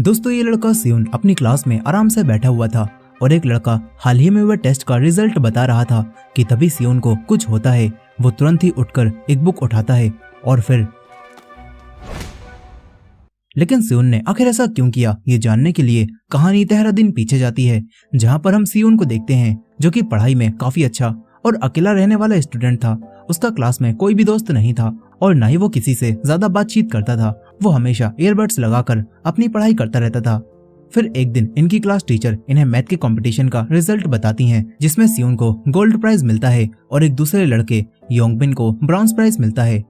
दोस्तों ये लड़का सियोन अपनी क्लास में आराम से बैठा हुआ था और एक लड़का हाल ही में हुए टेस्ट का रिजल्ट बता रहा था कि तभी सियोन को कुछ होता है। वो तुरंत ही उठकर एक बुक उठाता है और फिर लेकिन सियोन ने आखिर ऐसा क्यों किया, ये जानने के लिए कहानी 13 दिन पीछे जाती है, जहां पर हम सियोन को देखते हैं जो कि पढ़ाई में काफी अच्छा और अकेला रहने वाला स्टूडेंट था। उसका क्लास में कोई भी दोस्त नहीं था और न ही वो किसी से ज्यादा बातचीत करता था। वो हमेशा ईयरबड्स लगाकर अपनी पढ़ाई करता रहता था। फिर एक दिन इनकी क्लास टीचर इन्हें मैथ के कंपटीशन का रिजल्ट बताती हैं, जिसमें सियोन को गोल्ड प्राइज मिलता है और एक दूसरे लड़के योंगबिन को ब्रॉन्ज प्राइज मिलता है।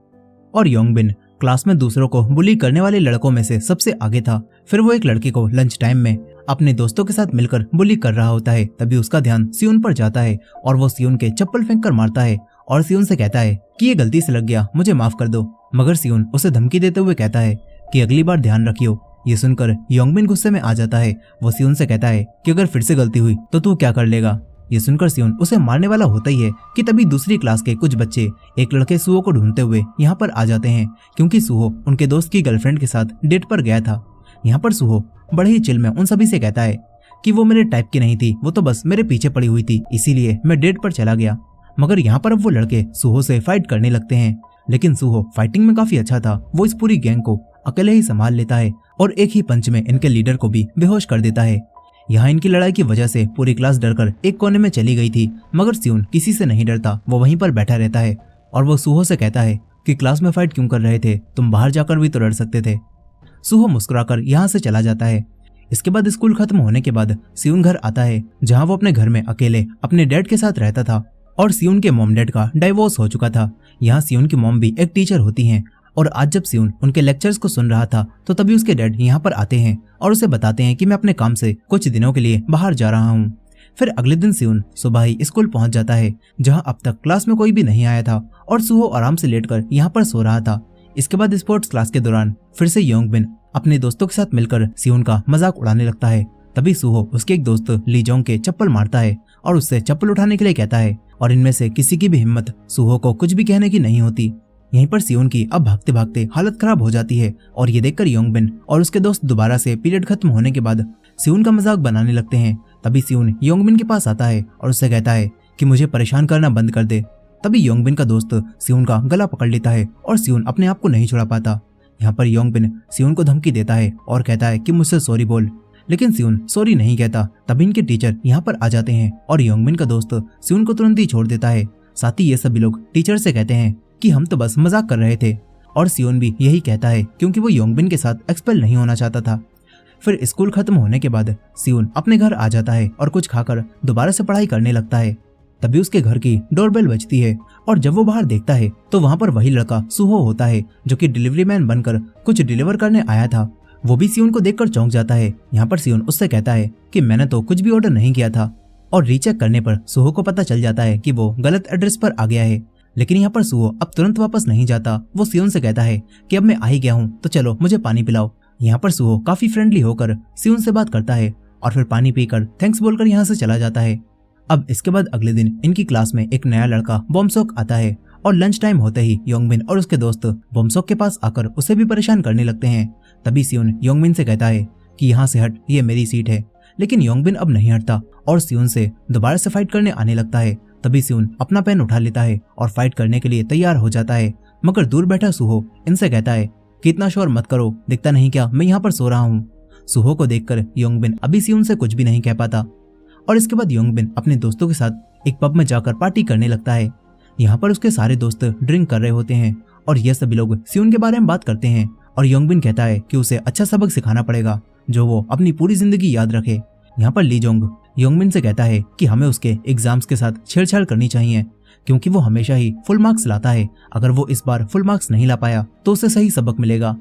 और योंगबिन क्लास में दूसरों को बुली करने वाले लड़कों में से सबसे आगे था। फिर वो एक लड़के को लंच टाइम में अपने दोस्तों के साथ मिलकर बुली कर रहा होता है। तभी उसका ध्यान सियोन पर जाता है और वो सियोन के चप्पल फेंक कर मारता है और सियोन से कहता है कि ये गलती से लग गया, मुझे माफ कर दो। मगर सियोन उसे धमकी देते हुए कहता है कि अगली बार ध्यान रखियो। ये सुनकर योंगबिन गुस्से में आ जाता है। वो सियोन से कहता है कि अगर फिर से गलती हुई तो तू क्या कर लेगा। ये सुनकर सियोन उसे मारने वाला होता ही है कि तभी दूसरी क्लास के कुछ बच्चे एक लड़के सुहो को ढूंढते हुए यहाँ पर आ जाते हैं, क्योंकि सुहो उनके दोस्त की गर्लफ्रेंड के साथ डेट पर गया था। यहाँ पर सुहो बड़े ही चिल में उन सभी से कहता है कि वो मेरे टाइप की नहीं थी, वो तो बस मेरे पीछे पड़ी हुई थी, इसीलिए मैं डेट पर चला गया। मगर यहाँ पर अब वो लड़के सुहो से फाइट करने लगते हैं, लेकिन सुहो फाइटिंग में काफी अच्छा था। वो इस पूरी गैंग को अकेले ही संभाल लेता है और एक ही पंच में इनके लीडर को भी बेहोश कर देता है। यहाँ इनकी लड़ाई की वजह से पूरी क्लास डरकर एक कोने में चली गई थी, मगर सियोन किसी से नहीं डरता। वो वहीं पर बैठा रहता है और वो सुहो से कहता है कि क्लास में फाइट क्यों कर रहे थे, तुम बाहर जाकर भी तो लड़ सकते थे। सुहो मुस्कुराकर यहाँ से चला जाता है। इसके बाद स्कूल खत्म होने के बाद सियोन घर आता है, जहाँ वो अपने घर में अकेले अपने डैड के साथ रहता था और सियोन के मॉम डैड का डाइवोर्स हो चुका था। यहाँ सियोन की मॉम भी एक टीचर होती हैं और आज जब सियोन उनके लेक्चर्स को सुन रहा था तो तभी उसके डैड यहाँ पर आते हैं और उसे बताते हैं कि मैं अपने काम से कुछ दिनों के लिए बाहर जा रहा हूँ। फिर अगले दिन सियोन सुबह ही स्कूल पहुंच जाता है, जहाँ अब तक क्लास में कोई भी नहीं आया था और सुहो आराम से लेटकर यहाँ पर सो रहा था। इसके बाद स्पोर्ट्स क्लास के दौरान फिर से योंगबिन अपने दोस्तों के साथ मिलकर सियोन का मजाक उड़ाने लगता है। तभी सुहो उसके एक दोस्त लीजोंग के चप्पल मारता है और उससे चप्पल उठाने के लिए कहता है और इनमें से किसी की भी हिम्मत सुहो को कुछ भी कहने की नहीं होती। यहीं पर सियोन की अब भागते भागते हालत खराब हो जाती है और ये देखकर योंगबिन और उसके दोस्त दोबारा से पीरियड खत्म होने के बाद सियोन का मजाक बनाने लगते हैं। तभी सियोन योंगबिन के पास आता है और उससे कहता है कि मुझे परेशान करना बंद कर दे। तभी योंगबिन का दोस्त सियोन का गला पकड़ लेता है और सियोन अपने आप को नहीं छुड़ा पाता। यहाँ पर योंगबिन सियोन को धमकी देता है और कहता है कि मुझसे सॉरी बोल, लेकिन सियोन सॉरी नहीं कहता। तभी इनके टीचर यहाँ पर आ जाते हैं और योंगबिन का दोस्त सियोन को तुरंत ही छोड़ देता है। साथ ही ये सभी लोग टीचर से कहते हैं कि हम तो बस मजाक कर रहे थे और सियोन भी यही कहता है, क्योंकि वो योंगबिन के साथ एक्सपेल नहीं होना चाहता था। फिर स्कूल खत्म होने के बाद सियोन अपने घर आ जाता है और कुछ खाकर दोबारा से पढ़ाई करने लगता है। तभी उसके घर की डोरबेल बजती है और जब वो बाहर देखता है तो वहाँ पर वही लड़का सुहो होता है, जो कि डिलीवरी मैन बनकर कुछ डिलीवर करने आया था। वो भी सियोन को देखकर चौंक जाता है। यहाँ पर सियोन उससे कहता है कि मैंने तो कुछ भी ऑर्डर नहीं किया था और रीचेक करने पर सुहो को पता चल जाता है कि वो गलत एड्रेस पर आ गया है। लेकिन यहाँ पर सुहो अब तुरंत वापस नहीं जाता। वो सियोन से कहता है कि अब मैं आ ही गया हूँ तो चलो मुझे पानी पिलाओ। यहाँ पर सुहो काफी फ्रेंडली होकर सियोन से बात करता है और फिर पानी पीकर थैंक्स बोलकर यहाँ से चला जाता है। अब इसके बाद अगले दिन इनकी क्लास में एक नया लड़का बोमसोक आता है और लंच टाइम होते ही योंगबिन और उसके दोस्त बोमसोक के पास आकर उसे भी परेशान करने लगते हैं। तभी सियोन योंगबिन से कहता है कि यहाँ से हट, ये मेरी सीट है। लेकिन योंगबिन अब नहीं हटता और सियोन से दोबारा से फाइट करने आने लगता है। तभी सियोन अपना पेन उठा लेता है और फाइट करने के लिए तैयार हो जाता है, मगर दूर बैठा सुहो इनसे कहता है कि इतना शोर मत करो, दिखता नहीं क्या मैं यहाँ पर सो रहा हूँ। सुहो को देखकर योंगबिन अभी सियोन से कुछ भी नहीं कह पाता और इसके बाद योंगबिन अपने दोस्तों के साथ एक पब में जाकर पार्टी करने लगता है। यहाँ पर उसके सारे दोस्त ड्रिंक कर रहे होते हैं और ये सभी लोग सियोन के बारे में बात करते हैं और योंगबिन कहता है कि उसे अच्छा सबक सिखाना पड़ेगा जो वो अपनी पूरी जिंदगी याद रखे। यहाँ पर लीजोंग योंगबिन से कहता है कि हमें उसके एग्जाम्स के साथ छेड़छाड़ करनी चाहिए, क्योंकि वो हमेशा ही फुल मार्क्स लाता है। अगर वो इस बार फुल मार्क्स नहीं ला पाया तो उसे सही सबक मिलेगा।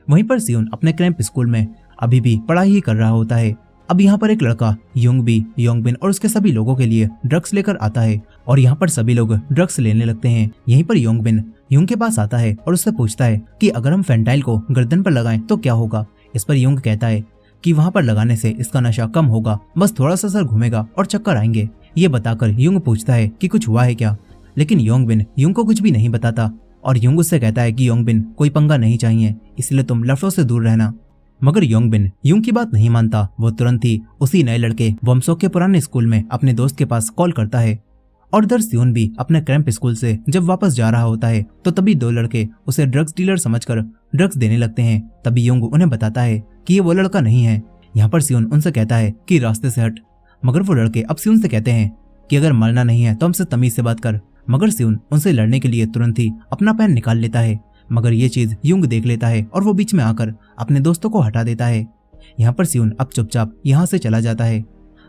वहीं पर सियोन अपने क्रैम्प स्कूल में अभी भी पढ़ाई ही कर रहा होता है। अब यहाँ पर एक लड़का युंगबी योंगबिन और उसके सभी लोगों के लिए ड्रग्स लेकर आता है और यहाँ पर सभी लोग ड्रग्स लेने लगते हैं। यहीं पर योंगबिन युंग के पास आता है और उससे पूछता है कि अगर हम फेंटाइल को गर्दन पर लगाएं तो क्या होगा। इस पर युंग कहता है कि वहाँ पर लगाने से इसका नशा कम होगा, बस थोड़ा सा सर घूमेगा और चक्कर आएंगे। ये बताकर युंग पूछता है कि कुछ हुआ है क्या, लेकिन योंगबिन युंग को कुछ भी नहीं बताता और युंग उससे कहता है कि योंगबिन कोई पंगा नहीं चाहिए, इसलिए तुम लफड़ों से दूर रहना। मगर योंगबिन यूंग की बात नहीं मानता। वो तुरंत ही उसी नए लड़के वोमसोक के पुराने स्कूल में अपने दोस्त के पास कॉल करता है। और इधर सियोन भी अपने क्रैम्प स्कूल से जब वापस जा रहा होता है तो तभी दो लड़के उसे ड्रग्स डीलर समझकर ड्रग्स देने लगते हैं। तभी योंग उन्हें बताता है कि ये वो लड़का नहीं है। यहाँ पर सियोन उनसे कहता है कि रास्ते से हट। मगर वो लड़के अब सियोन से कहते हैं कि अगर मरना नहीं है तो हमसे तमीज से बात कर। मगर सियोन उनसे लड़ने के लिए तुरंत ही अपना पेन निकाल लेता है। मगर ये चीज युंग देख लेता है और वो बीच में आकर अपने दोस्तों को हटा देता है। यहाँ पर सियोन अब चुपचाप यहाँ से चला जाता है।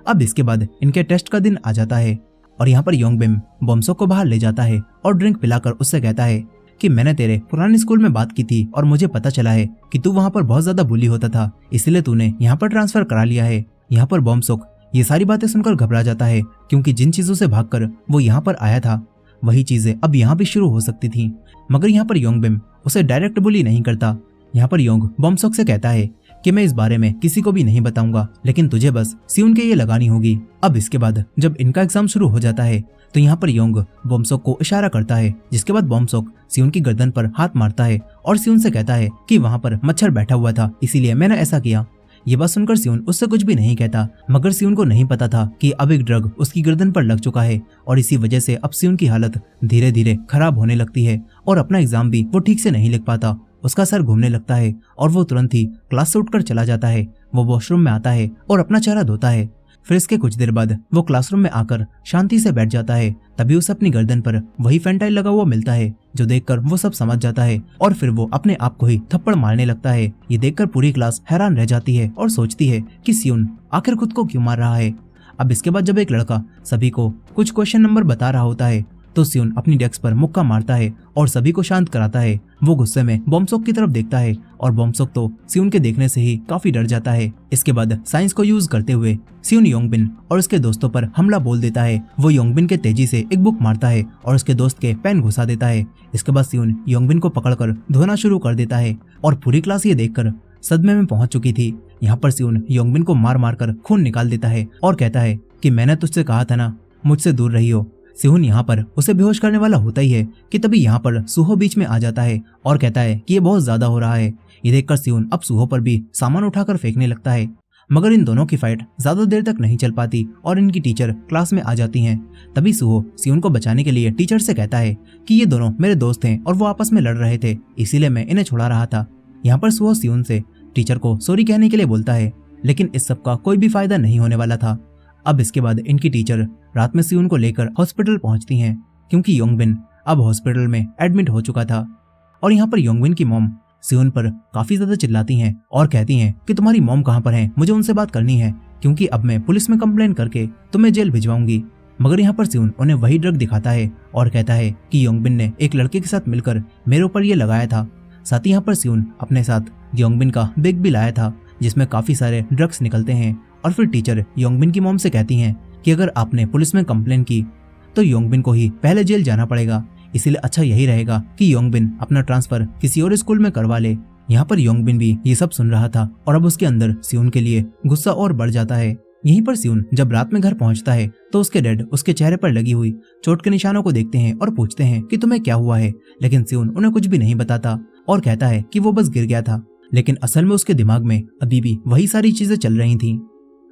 अब इसके बाद इनके टेस्ट का दिन आ जाता है और यहाँ पर योंगबिन वोमसोक को बाहर ले जाता है और ड्रिंक पिलाकर उससे कहता है कि मैंने तेरे पुराने स्कूल में बात की थी और मुझे पता चला है कि तू वहाँ पर बहुत ज्यादा बुली होता था, इसलिए तूने यहाँ पर ट्रांसफर करा लिया है। यहाँ पर वोमसोक ये सारी बातें सुनकर घबरा जाता है क्योंकि जिन चीजों से भागकर वो यहाँ पर आया था वही चीजें अब यहाँ भी शुरू हो सकती थी। मगर यहाँ पर योंगबिन उसे डायरेक्ट बुली नहीं करता। यहाँ पर योंग वोमसोक से कहता है कि मैं इस बारे में किसी को भी नहीं बताऊंगा, लेकिन तुझे बस सियोन के ये लगानी होगी। अब इसके बाद जब इनका एग्जाम शुरू हो जाता है तो यहाँ पर योंग वोमसोक को इशारा करता है, जिसके बाद वोमसोक सियोन की गर्दन पर हाथ मारता है और सियोन से कहता है कि वहाँ पर मच्छर बैठा हुआ था इसीलिए मैंने ऐसा किया। ये बात सुनकर सियोन उससे कुछ भी नहीं कहता। मगर सियोन को नहीं पता था कि अब एक ड्रग उसकी गर्दन पर लग चुका है और इसी वजह से अब सियोन की हालत धीरे धीरे खराब होने लगती है और अपना एग्जाम भी वो ठीक से नहीं लिख पाता। उसका सर घूमने लगता है और वो तुरंत ही क्लास से उठकर चला जाता है। वो वॉशरूम में आता है और अपना चेहरा धोता है। फिर इसके कुछ देर बाद वो क्लासरूम में आकर शांति से बैठ जाता है। तभी उसे अपनी गर्दन पर वही फेंटाइल लगा हुआ मिलता है, जो देखकर वो सब समझ जाता है और फिर वो अपने आप को ही थप्पड़ मारने लगता है। ये देखकर पूरी क्लास हैरान रह जाती है और सोचती है कि सियोन आखिर खुद को क्यों मार रहा है। अब इसके बाद जब एक लड़का सभी को कुछ क्वेश्चन नंबर बता रहा होता है तो सियोन अपनी डेस्क पर मुक्का मारता है और सभी को शांत कराता है। वो गुस्से में वोमसोक की तरफ देखता है और वोमसोक तो सियोन के देखने से ही काफी डर जाता है। इसके बाद साइंस को यूज करते हुए सियोन योंगबिन और उसके दोस्तों पर हमला बोल देता है। वो योंगबिन के तेजी से एक बुक मारता है और उसके दोस्त के पेन घुसा देता है। इसके बाद सियोन योंगबिन को पकड़कर धोना शुरू कर देता है और पूरी क्लास ये देखकर सदमे में पहुंच चुकी थी। यहाँ पर सियोन योंगबिन को मार मार कर खून निकाल देता है और कहता है कि मैंने तुझसे कहा था ना, मुझसे दूर रही हो। सियोन यहाँ पर उसे बेहोश करने वाला होता ही है कि तभी यहाँ पर सुहो बीच में आ जाता है और कहता है कि ये बहुत ज्यादा हो रहा है। ये देखकर सियोन अब सुहो पर भी सामान उठाकर फेंकने लगता है। मगर इन दोनों की फाइट ज्यादा देर तक नहीं चल पाती और इनकी टीचर क्लास में आ जाती हैं। तभी सुहो सियोन को बचाने के लिए टीचर से कहता है कि ये दोनों मेरे दोस्त हैं और वो आपस में लड़ रहे थे, इसीलिए मैं इन्हें छुड़ा रहा था। यहाँ पर सुहो सियोन से टीचर को सॉरी कहने के लिए बोलता है, लेकिन इस सब का कोई भी फायदा नहीं होने वाला था। अब इसके बाद इनकी टीचर रात में सियोन को लेकर हॉस्पिटल पहुंचती हैं क्योंकि योंगबिन अब हॉस्पिटल में एडमिट हो चुका था। और यहाँ पर योंगबिन की मॉम सियोन पर काफी ज्यादा चिल्लाती हैं और कहती हैं कि तुम्हारी मॉम कहाँ पर है, मुझे उनसे बात करनी है क्योंकि अब मैं पुलिस में कंप्लेन करके तुम्हें जेल भिजवाऊंगी। मगर यहाँ पर सियोन उन्हें वही ड्रग दिखाता है और कहता है कि योंगबिन ने एक लड़के के साथ मिलकर मेरे ऊपर ये लगाया था। साथ ही यहाँ पर सियोन अपने साथ योंगबिन का बैग भी लाया था जिसमें काफी सारे ड्रग्स निकलते हैं। और फिर टीचर योंगबिन की मॉम से कहती हैं कि अगर आपने पुलिस में कंप्लेन की तो योंगबिन को ही पहले जेल जाना पड़ेगा, इसीलिए अच्छा यही रहेगा कि योंगबिन अपना ट्रांसफर किसी और स्कूल में करवा ले। यहाँ पर योंगबिन भी ये सब सुन रहा था और अब उसके अंदर सियोन के लिए गुस्सा और बढ़ जाता है। यहीं पर सियोन जब रात में घर पहुंचता है तो उसके डैड उसके चेहरे पर लगी हुई चोट के निशानों को देखते हैं और पूछते हैं कि तुम्हें क्या हुआ है, लेकिन सियोन उन्हें कुछ भी नहीं बताता और कहता है कि वो बस गिर गया था, लेकिन असल में उसके दिमाग में अभी भी वही सारी चीजें चल रही थी।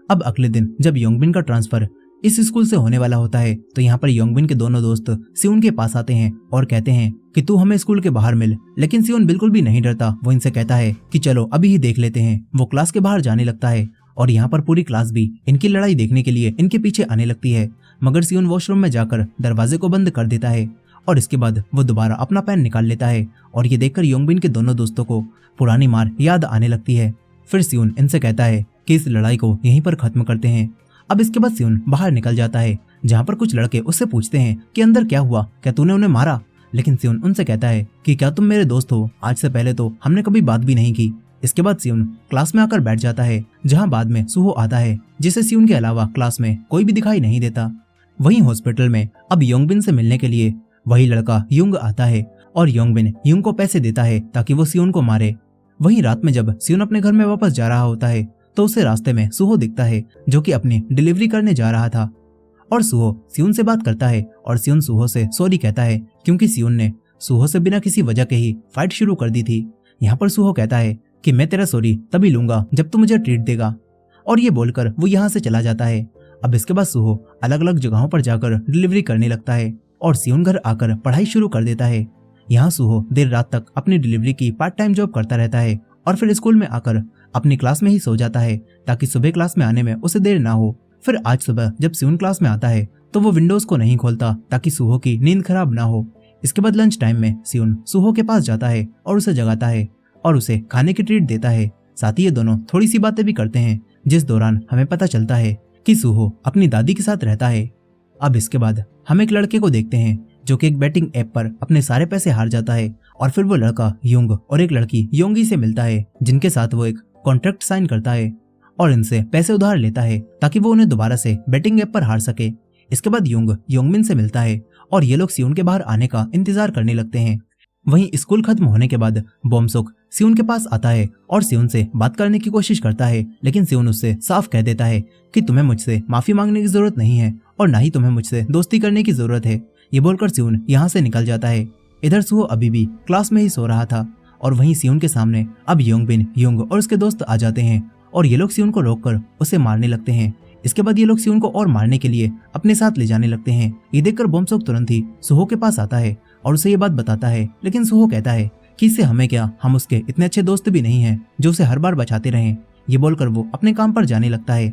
अब अगले दिन जब योंगबिन का ट्रांसफर इस स्कूल से होने वाला होता है तो यहाँ पर योंगबिन के दोनों दोस्त सियोन के पास आते हैं और कहते हैं कि तू हमें स्कूल के बाहर मिल, लेकिन सियोन बिल्कुल भी नहीं डरता। वो इनसे कहता है कि चलो अभी ही देख लेते हैं। वो क्लास के बाहर जाने लगता है और यहाँ पर पूरी क्लास भी इनकी लड़ाई देखने के लिए इनके पीछे आने लगती है। मगर सियोन वॉशरूम में जाकर दरवाजे को बंद कर देता है और इसके बाद वो दोबारा अपना पेन निकाल लेता है और ये देखकर योंगबिन के दोनों दोस्तों को पुरानी मार याद आने लगती है। फिर सियोन इनसे कहता है कि इस लड़ाई को यहीं पर खत्म करते हैं। अब इसके बाद सियोन बाहर निकल जाता है जहाँ पर कुछ लड़के उससे पूछते हैं कि अंदर क्या हुआ, क्या तूने उन्हें मारा? लेकिन सियोन उनसे कहता है कि क्या तुम मेरे दोस्त हो, आज से पहले तो हमने कभी बात भी नहीं की। इसके बाद सियोन क्लास में आकर बैठ जाता है जहाँ बाद में सुहो आता है, जिसे सियोन के अलावा क्लास में कोई भी दिखाई नहीं देता। वहीं हॉस्पिटल में अब योंगबिन से मिलने के लिए वही लड़का युंग आता है और योंगबिन युंग को पैसे देता है ताकि वो सियोन को मारे। वहीं रात में जब सियोन अपने घर में वापस जा रहा होता है तो उसे रास्ते में सुहो दिखता है जो कि अपनी डिलीवरी करने जा रहा था और सुहो सियोन से बात करता है और सियोन सुहो से सॉरी कहता है क्योंकि सियोन ने सुहो से बिना किसी वजह के ही फाइट शुरू कर दी थी। यहाँ पर सुहो कहता है कि मैं तेरा सॉरी तभी लूंगा जब तू मुझे ट्रीट देगा, और ये बोलकर वो यहाँ से चला जाता है। अब इसके बाद सुहो अलग अलग जगहों पर जाकर डिलीवरी करने लगता है और सियोन घर आकर पढ़ाई शुरू कर देता है। यहाँ सुहो देर रात तक अपनी डिलीवरी की पार्ट टाइम जॉब करता रहता है और फिर स्कूल में आकर अपनी क्लास में ही सो जाता है ताकि सुबह क्लास में आने में उसे देर ना हो। फिर आज सुबह जब सियोन क्लास में आता है तो वो विंडोज को नहीं खोलता ताकि सुहो की नींद खराब ना हो। इसके बाद लंच टाइम में सियोन सुहो के पास जाता है और उसे जगाता है और उसे खाने की ट्रीट देता है। साथ ही ये दोनों थोड़ी सी बातें भी करते हैं, जिस दौरान हमें पता चलता है कि सुहो अपनी दादी के साथ रहता है। अब इसके बाद हम एक लड़के को देखते हैं जो कि एक बैटिंग ऐप पर अपने सारे पैसे हार जाता है और फिर वो लड़का युंग और एक लड़की योंगी से मिलता है, जिनके साथ वो एक कॉन्ट्रैक्ट साइन करता है और इनसे पैसे उधार लेता है ताकि वो उन्हें दोबारा से बैटिंग ऐप पर हार सके। इसके बाद युंग योंगमिन से मिलता है और ये लोग सियोन के बाहर आने का इंतजार करने लगते हैं। वहीं स्कूल खत्म होने के बाद बोमसुक सियोन के पास आता है और सियोन से बात करने की कोशिश करता है, लेकिन सियोन उससे साफ कह देता है कि तुम्हें मुझसे माफी मांगने की जरूरत नहीं है और ना ही तुम्हें मुझसे दोस्ती करने की जरूरत है। ये बोलकर सियोन यहाँ से निकल जाता है। इधर सुहो अभी भी क्लास में ही सो रहा था और वहीं सियोन के सामने अब योंगबिन, युंग और उसके दोस्त आ जाते हैं और ये लोग सियोन को रोककर उसे मारने लगते हैं। इसके बाद ये लोग सियोन को और मारने के लिए अपने साथ ले जाने लगते हैं। ये देखकर बोमसुक तुरंत ही सुहो के पास आता है और उसे ये बात बताता है, लेकिन सुहो कहता है कि इससे हमें क्या, हम उसके इतने अच्छे दोस्त भी नहीं हैं जो उसे हर बार बचाते रहें। ये बोलकर वो अपने काम पर जाने लगता है,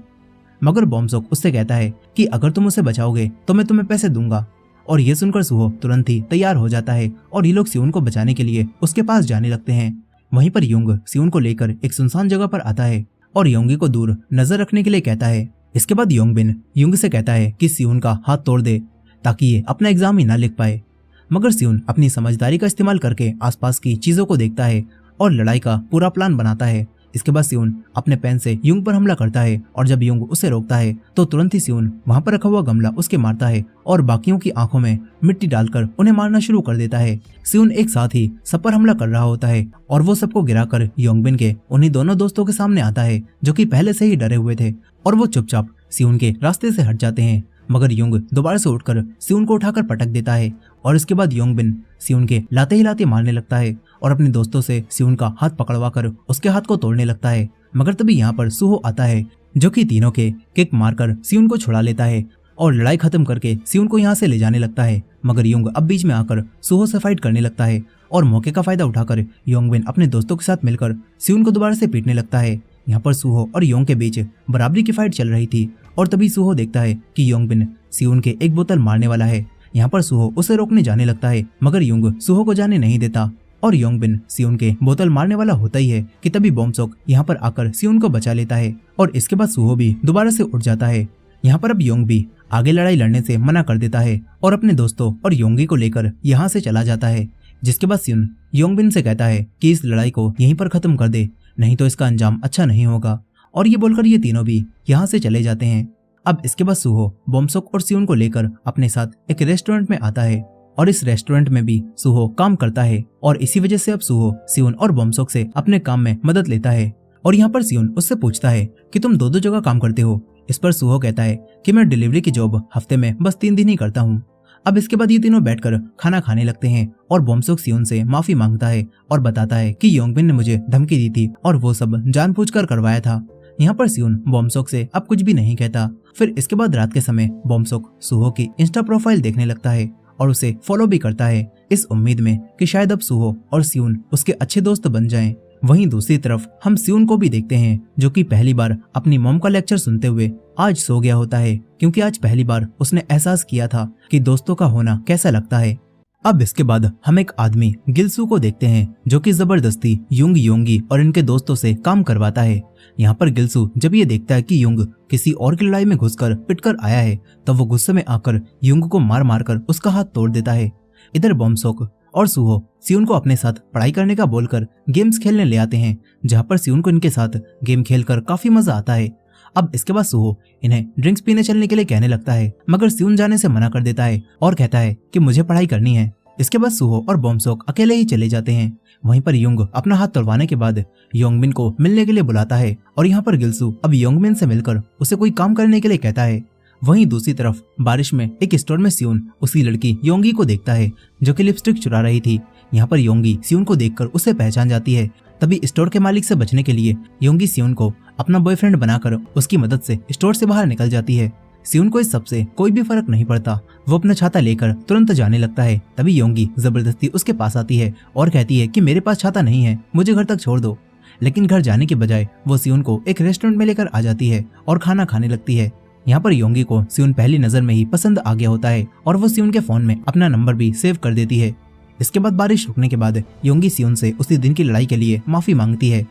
मगर बोमसुक उससे कहता है कि अगर तुम उसे बचाओगे तो मैं तुम्हें पैसे दूंगा। और ये सुनकर सुहो तुरंत ही तैयार हो जाता है और ये लोग सियोन को बचाने के लिए उसके पास जाने लगते हैं। वहीं पर युंग सियोन को लेकर एक सुनसान जगह पर आता है और योंगी को दूर नजर रखने के लिए कहता है। इसके बाद योंगबिन युंग से कहता है कि सियोन का हाथ तोड़ दे ताकि ये अपना एग्जाम ही ना लिख पाए, मगर सियोन अपनी समझदारी का इस्तेमाल करके आसपास की चीजों को देखता है और लड़ाई का पूरा प्लान बनाता है। इसके बाद सियोन अपने पेन से युंग पर हमला करता है और जब युंग उसे रोकता है तो तुरंत ही सियोन वहां पर रखा हुआ गमला उसके मारता है और बाकियों की आंखों में मिट्टी डालकर उन्हें मारना शुरू कर देता है। सियोन एक साथ ही सब पर हमला कर रहा होता है और वो सबको गिराकर योंगबिन के उन्हीं दोनों दोस्तों के सामने आता है जो कि पहले से ही डरे हुए थे और वो चुपचाप सियोन के रास्ते से हट जाते हैं। मगर युंग दोबारा से उठकर सियोन को उठाकर पटक देता है और इसके बाद योंगबिन सियोन के लाते ही लाते मारने लगता है और अपने दोस्तों से सियोन का हाथ पकड़वा कर उसके हाथ को तोड़ने लगता है। मगर तभी यहाँ पर सुहो आता है जो कि तीनों के किक मारकर सियोन को छुड़ा लेता है और लड़ाई खत्म करके सियोन को यहाँ से ले जाने लगता है। मगर युंग अब बीच में आकर सुहो से फाइट करने लगता है और मौके का फायदा उठाकर योंगबिन अपने दोस्तों के साथ मिलकर सियोन को दोबारा से पीटने लगता है। यहाँ पर सुहो और योंग के बीच बराबरी की फाइट चल रही थी और तभी सुहो देखता है कि योंगबिन सियोन के एक बोतल मारने वाला है। यहाँ पर सुहो उसे रोकने जाने लगता है, मगर युंग सुहो को जाने नहीं देता और योंगबिन सियोन के बोतल मारने वाला होता ही है कि तभी बोमसुक यहाँ पर आकर सियोन को बचा लेता है और इसके बाद सुहो भी दोबारा से उठ जाता है। यहाँ पर अब योंग भी आगे लड़ाई लड़ने से मना कर देता है और अपने दोस्तों और योंगी को लेकर यहाँ से चला जाता है। जिसके बाद सियोन योंगबिन से कहता है कि इस लड़ाई को यहीं पर खत्म कर दे, नहीं तो इसका अंजाम अच्छा नहीं होगा, और ये बोलकर ये तीनों भी यहाँ से चले जाते हैं। अब इसके बाद सुहो बोमसुक और सियोन को लेकर अपने साथ एक रेस्टोरेंट में आता है और इस रेस्टोरेंट में भी सुहो काम करता है और इसी वजह से अब सुहो सियोन और बोमसुक से अपने काम में मदद लेता है। और यहाँ पर सियोन उससे पूछता है कि तुम दो जगह काम करते हो। इस पर सुहो कहता है कि मैं डिलीवरी की जॉब हफ्ते में बस 3 दिन ही करता हूँ। अब इसके बाद ये तीनों बैठकर खाना खाने लगते हैं और बोमसुक सियोन से माफी मांगता है और बताता है कि योंगबिन ने मुझे धमकी दी थी और वो सब जानबूझकर करवाया था। यहाँ पर सियोन बोमसुक से अब कुछ भी नहीं कहता। फिर इसके बाद रात के समय बोमसुक सुहो की इंस्टा प्रोफाइल देखने लगता है और उसे फॉलो भी करता है, इस उम्मीद में कि शायद अब सुहो और सियोन उसके अच्छे दोस्त बन जाएं। वहीं दूसरी तरफ हम सियोन को भी देखते हैं जो कि पहली बार अपनी मॉम का लेक्चर सुनते हुए आज सो गया होता है, क्योंकि आज पहली बार उसने एहसास किया था कि दोस्तों का होना कैसा लगता है। अब इसके बाद हम एक आदमी गिलसू को देखते हैं जो कि जबरदस्ती युंग, योंगी और इनके दोस्तों से काम करवाता है। यहाँ पर गिलसू जब ये देखता है कि युंग किसी और की लड़ाई में घुसकर पिटकर आया है तब वो गुस्से में आकर युंग को मार मार कर उसका हाथ तोड़ देता है। इधर बोमसुक और सुहो सियोन को अपने साथ पढ़ाई करने का बोलकर गेम्स खेलने ले आते हैं, जहाँ पर सियोन को इनके साथ गेम खेलकर काफी मजा आता है। अब इसके बाद सुहो इन्हें ड्रिंक्स पीने चलने के लिए कहने लगता है, मगर सियोन जाने से मना कर देता है और कहता है कि मुझे पढ़ाई करनी है। इसके बाद सुहो और बोमसुक अकेले ही चले जाते हैं। वहीं पर युंग अपना हाथ तोड़वाने के बाद योंगबिन को मिलने के लिए बुलाता है और यहाँ पर गिलसू अब योंगबिन से मिलकर उसे कोई काम करने के लिए कहता है। वहीं दूसरी तरफ बारिश में एक स्टोर में सियोन उसी लड़की योंगी को देखता है जो कि लिपस्टिक चुरा रही थी। यहाँ पर योंगी सियोन को देखकर उसे पहचान जाती है, तभी स्टोर के मालिक से बचने के लिए योंगी सियोन को अपना बॉयफ्रेंड बनाकर उसकी मदद से स्टोर से बाहर निकल जाती है। सियोन को इस सबसे कोई भी फर्क नहीं पड़ता, वो अपना छाता लेकर तुरंत जाने लगता है। तभी योंगी जबरदस्ती उसके पास आती है और कहती है कि मेरे पास छाता नहीं है, मुझे घर तक छोड़ दो। लेकिन घर जाने के बजाय वो सियोन को एक रेस्टोरेंट में लेकर आ जाती है और खाना खाने लगती है। यहाँ पर योंगी को सियोन पहली नजर में ही पसंद आ गया होता है और वो सियोन के फोन में अपना नंबर भी सेव कर देती है। इसके बाद बारिश रुकने के बाद योंगी सियोन से उसी दिन की लड़ाई के लिए माफी मांगती है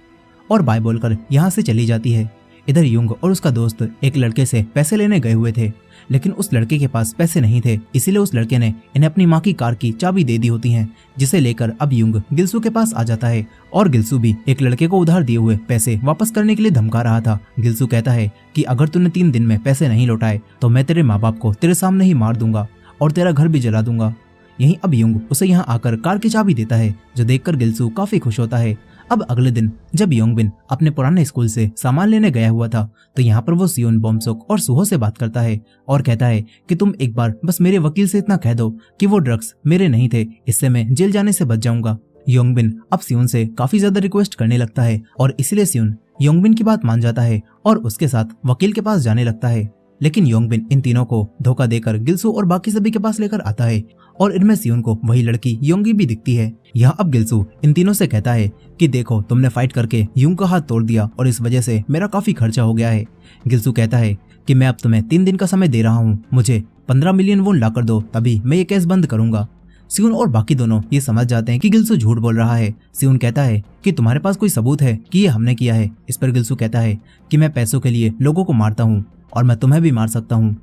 और बाय बोलकर यहाँ से चली जाती है। इधर युंग और उसका दोस्त एक लड़के से पैसे लेने गए हुए थे, लेकिन उस लड़के के पास पैसे नहीं थे, इसीलिए उस लड़के ने इन्हें अपनी माँ की कार की चाबी दे दी होती है, जिसे लेकर अब युंग गिल्सू के पास आ जाता है और गिल्सू भी एक लड़के को उधार दिए हुए पैसे वापस करने के लिए धमका रहा था। गिल्सू कहता है कि अगर तूने 3 दिन में पैसे नहीं लौटाए तो मैं तेरे माँ बाप को तेरे सामने ही मार दूंगा और तेरा घर भी जला दूंगा। यहीं अब युंग उसे यहाँ आकर कार की चाबी देता है, जो देखकर गिल्सू काफी खुश होता है। अब अगले दिन जब योंगबिन अपने पुराने स्कूल से सामान लेने गया हुआ था तो यहाँ पर वो सियोन, बॉम्सोक और सुहो से बात करता है और कहता है कि तुम एक बार बस मेरे वकील से इतना कह दो कि वो ड्रग्स मेरे नहीं थे, इससे मैं जेल जाने से बच जाऊंगा। योंगबिन अब सियोन से काफी ज्यादा रिक्वेस्ट करने लगता है और इसीलिए सियोन योंगबिन की बात मान जाता है और उसके साथ वकील के पास जाने लगता है। लेकिन योंगबिन इन तीनों को धोखा देकर गिल्सू और बाकी सभी के पास लेकर आता है और इनमें सियोन को वही लड़की योंगी भी दिखती है। यहाँ अब गिल्सू इन तीनों से कहता है कि देखो, तुमने फाइट करके युंग का हाथ तोड़ दिया और इस वजह से मेरा काफी खर्चा हो गया है। गिल्सू कहता है कि मैं अब तुम्हें 3 दिन का समय दे रहा हूँ, मुझे 15 मिलियन वोन ला कर दो, तभी मैं ये केस बंद करूंगा। सियोन और बाकी दोनों ये समझ जाते हैं कि गिल्सू झूठ बोल रहा है। सियोन कहता है कि तुम्हारे पास कोई सबूत है कि ये हमने किया है। इस पर गिल्सू कहता है कि मैं पैसों के लिए लोगों को मारता हूँ और मैं तुम्हें भी मार सकता हूँ।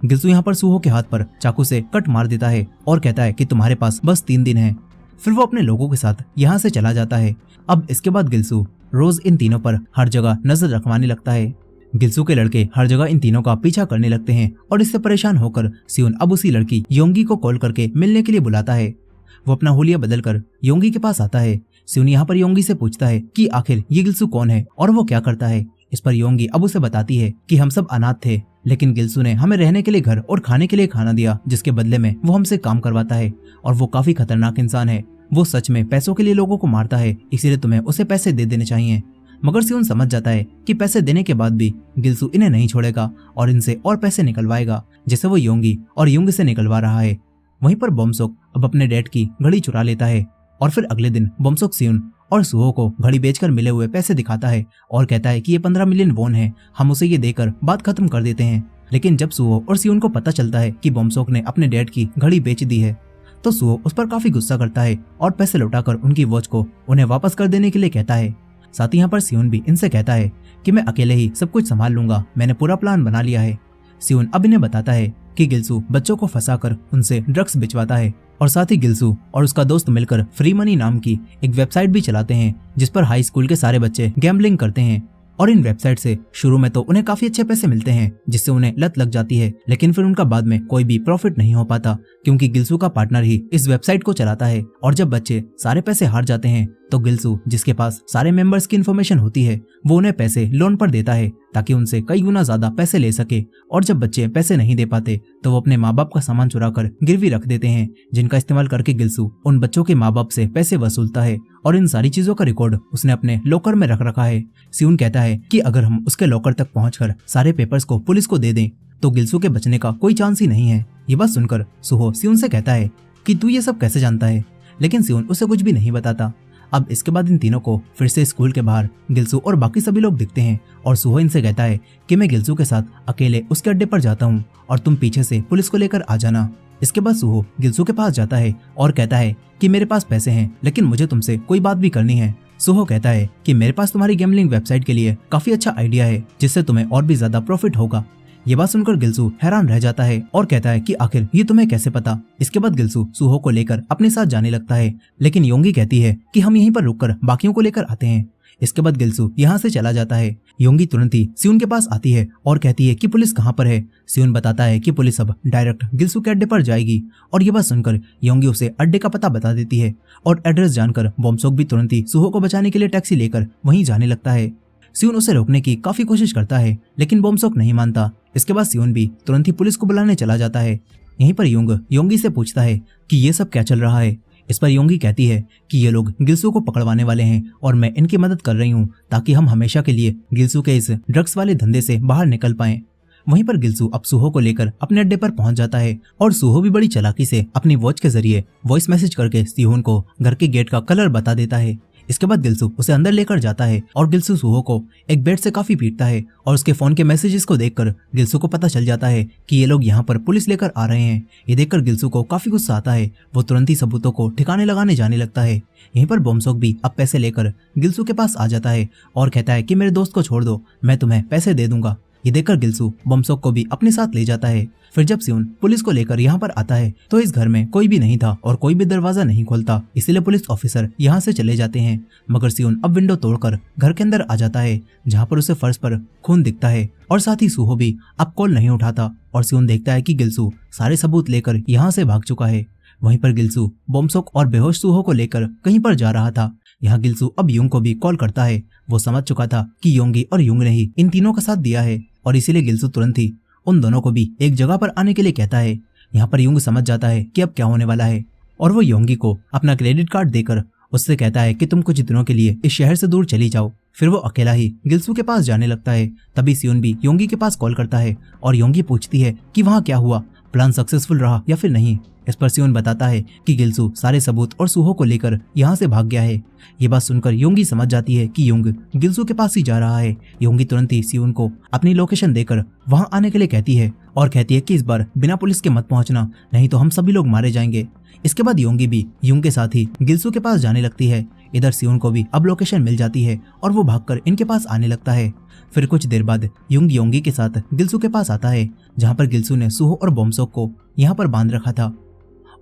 गिल्सू यहाँ पर सुहो के हाथ पर चाकू से कट मार देता है और कहता है कि तुम्हारे पास बस 3 दिन है। फिर वो अपने लोगों के साथ यहाँ से चला जाता है। अब इसके बाद गिल्सू रोज इन तीनों पर हर जगह नजर रखवाने लगता है। गिल्सू के लड़के हर जगह इन तीनों का पीछा करने लगते हैं और इससे परेशान होकर सियोन अब उसी लड़की योंगी को कॉल करके मिलने के लिए बुलाता है। वो अपना हुलिया बदलकर योंगी के पास आता है। सियोन यहाँ पर योंगी से पूछता है कि आखिर ये गिल्सू कौन है और वो क्या करता है। इस पर योंगी अब उसे बताती है कि हम सब अनाथ थे, लेकिन गिल्सू ने हमें रहने के लिए घर और खाने के लिए खाना दिया, जिसके बदले में वो हमसे काम करवाता है और वो काफी खतरनाक इंसान है। वो सच में पैसों के लिए लोगों को मारता है, इसीलिए तुम्हें उसे पैसे दे देने चाहिए। मगर सियोन समझ जाता है कि पैसे देने के बाद भी गिल्सू इन्हें नहीं छोड़ेगा और इनसे और पैसे निकलवाएगा, जैसे वो योंगी और युंग से निकलवा रहा है। वहीं पर बॉम्सोक अब अपने डैड की घड़ी चुरा लेता है और फिर अगले दिन बॉम्सोक सियोन और सुहो को घड़ी बेचकर मिले हुए पैसे दिखाता है और कहता है कि ये 15 मिलियन वोन है, हम उसे ये देकर बात खत्म कर देते हैं। लेकिन जब सुहो और सियोन को पता चलता है कि बॉम्सोक ने अपने डैड की घड़ी बेच दी है तो सुहो उस पर काफी गुस्सा करता है और पैसे लौटाकर उनकी वॉच को उन्हें वापस कर देने के लिए कहता है। साथ ही यहाँ पर सियोन भी इनसे कहता है कि मैं अकेले ही सब कुछ संभाल लूंगा, मैंने पूरा प्लान बना लिया है। सियोन अब इन्हें बताता है कि गिल्सू बच्चों को फंसाकर उनसे ड्रग्स बिचवाता है और साथ ही गिल्सू और उसका दोस्त मिलकर फ्री मनी नाम की एक वेबसाइट भी चलाते हैं, जिस पर हाई स्कूल के सारे बच्चे गैम्बलिंग करते हैं और इन वेबसाइट से शुरू में तो उन्हें काफी अच्छे पैसे मिलते हैं, जिससे उन्हें लत लग जाती है, लेकिन फिर उनका बाद में कोई भी प्रॉफिट नहीं हो पाता क्योंकि गिल्सू का पार्टनर ही इस वेबसाइट को चलाता है। और जब बच्चे सारे पैसे हार जाते हैं तो गिल्सू, जिसके पास सारे मेंबर्स की इन्फॉर्मेशन होती है, वो उन्हें पैसे लोन पर देता है ताकि उनसे कई गुना ज्यादा पैसे ले सके। और जब बच्चे पैसे नहीं दे पाते तो वो अपने माँ बाप का सामान चुरा कर गिरवी रख देते हैं, जिनका इस्तेमाल करके गिल्सू उन बच्चों के माँ बाप से पैसे वसूलता है और इन सारी चीजों का रिकॉर्ड उसने अपने लॉकर में रख रखा है। सियोन कहता है कि अगर हम उसके लॉकर तक पहुंचकर सारे पेपर्स को पुलिस को दे दें तो गिल्सू के बचने का कोई चांस ही नहीं है। ये बात सुनकर सुहो सियोन से कहता है कि तू ये सब कैसे जानता है, लेकिन सियोन उसे कुछ भी नहीं बताता। अब इसके बाद इन तीनों को फिर से स्कूल के बाहर गिल्सू और बाकी सभी लोग दिखते हैं और सुहो इनसे कहता है कि मैं गिल्सू के साथ अकेले उसके अड्डे पर जाता हूँ और तुम पीछे से पुलिस को लेकर आ जाना। इसके बाद सुहो गिल्सू के पास जाता है और कहता है कि मेरे पास पैसे हैं, लेकिन मुझे तुमसे कोई बात भी करनी है। सुहो कहता है कि मेरे पास तुम्हारी गैम्बलिंग वेबसाइट के लिए काफी अच्छा आइडिया है, जिससे तुम्हें और भी ज्यादा प्रॉफिट होगा। ये बात सुनकर गिल्सू हैरान रह जाता है और कहता है कि आखिर ये तुम्हें कैसे पता। इसके बाद गिल्सू सुहो को लेकर अपने साथ जाने लगता है, लेकिन योंगी कहती है कि हम यहीं पर रुककर बाकियों को लेकर आते हैं। इसके बाद गिल्सू यहाँ से चला जाता है। योंगी तुरंत ही सियोन के पास आती है और कहती है कि पुलिस कहाँ पर है। सियोन बताता है कि पुलिस अब डायरेक्ट गिल्सू के अड्डे पर जाएगी और ये बात सुनकर योंगी उसे अड्डे का पता बता देती है और एड्रेस जानकर बॉम्सोक भी तुरंत ही सुहो को बचाने के लिए टैक्सी लेकर वहीं जाने लगता है। सियोन उसे रोकने की काफी कोशिश करता है, लेकिन बॉम्सोक नहीं मानता। इसके बाद सियोन भी तुरंत ही पुलिस को बुलाने चला जाता है। यहीं पर योंगी से पूछता है कि ये सब क्या चल रहा है। इस पर योंगी कहती है कि ये लोग गिल्सू को पकड़वाने वाले हैं और मैं इनकी मदद कर रही हूँ ताकि हम हमेशा के लिए गिल्सू के इस ड्रग्स वाले धंधे से बाहर निकल पाएं। वहीं पर गिल्सू अब सूहो को लेकर अपने अड्डे पर पहुंच जाता है और सूहो भी बड़ी चालाकी से अपनी वॉच के जरिए वॉइस मैसेज करके सिहोन को घर के गेट का कलर बता देता है। इसके बाद गिल्सू उसे अंदर लेकर जाता है और गिल्सू सूहो को एक बेड से काफी पीटता है और उसके फोन के मैसेजेस को देखकर गिल्सू को पता चल जाता है कि ये लोग यहाँ पर पुलिस लेकर आ रहे हैं। ये देखकर गिल्सू को काफी गुस्सा आता है। वो तुरंत ही सबूतों को ठिकाने लगाने जाने लगता है। यहीं पर बोमसोक भी अब पैसे लेकर गिल्सू के पास आ जाता है और कहता है कि मेरे दोस्त को छोड़ दो, मैं तुम्हें पैसे दे दूंगा। ये देखकर गिल्सू बोमसोक को भी अपने साथ ले जाता है। फिर जब सियोन पुलिस को लेकर यहाँ पर आता है तो इस घर में कोई भी नहीं था और कोई भी दरवाजा नहीं खोलता, इसीलिए पुलिस ऑफिसर यहाँ से चले जाते हैं। मगर सियोन अब विंडो तोड़कर घर के अंदर आ जाता है जहाँ पर उसे फर्श पर खून दिखता है और साथ ही सूहो भी अब कॉल नहीं उठाता और सियोन देखता है कि गिल्सू सारे सबूत लेकर यहाँ से भाग चुका है। वहीं पर गिल्सू बोमसोक और बेहोश सूहो को लेकर कहीं पर जा रहा था। यहाँ गिल्सू अब युंग को भी कॉल करता है। वो समझ चुका था कि योंगी और युंग ने ही इन तीनों का साथ दिया है और इसीलिए गिल्सू तुरंत ही उन दोनों को भी एक जगह पर आने के लिए कहता है। यहाँ पर युंग समझ जाता है कि अब क्या होने वाला है और वो योंगी को अपना क्रेडिट कार्ड देकर उससे कहता है कि तुम कुछ दिनों के लिए इस शहर से दूर चली जाओ। फिर वो अकेला ही गिल्सू के पास जाने लगता है। तभी सियोन भी योंगी के पास कॉल करता है और योंगी पूछती है कि वहाँ क्या हुआ, प्लान सक्सेसफुल रहा या फिर नहीं। इस पर सियोन बताता है कि गिल्सू सारे सबूत और सूहो को लेकर यहाँ से भाग गया है। ये बात सुनकर योंगी समझ जाती है कि युंग गिल्सू के पास ही जा रहा है। योंगी तुरंत ही सियोन को अपनी लोकेशन देकर वहां आने के लिए कहती है और कहती है कि इस बार बिना पुलिस के मत पहुंचना, नहीं तो हम सभी लोग मारे जाएंगे। इसके बाद योंगी भी युंग के साथ ही गिल्सू के पास जाने लगती है। इधर सियोन को भी अब लोकेशन मिल जाती है और वो भागकर इनके पास आने लगता है। फिर कुछ देर बाद युंग योंगी के साथ गिल्सू के पास आता है जहाँ पर गिल्सू ने सूहो और बोमसोक को यहाँ पर बांध रखा था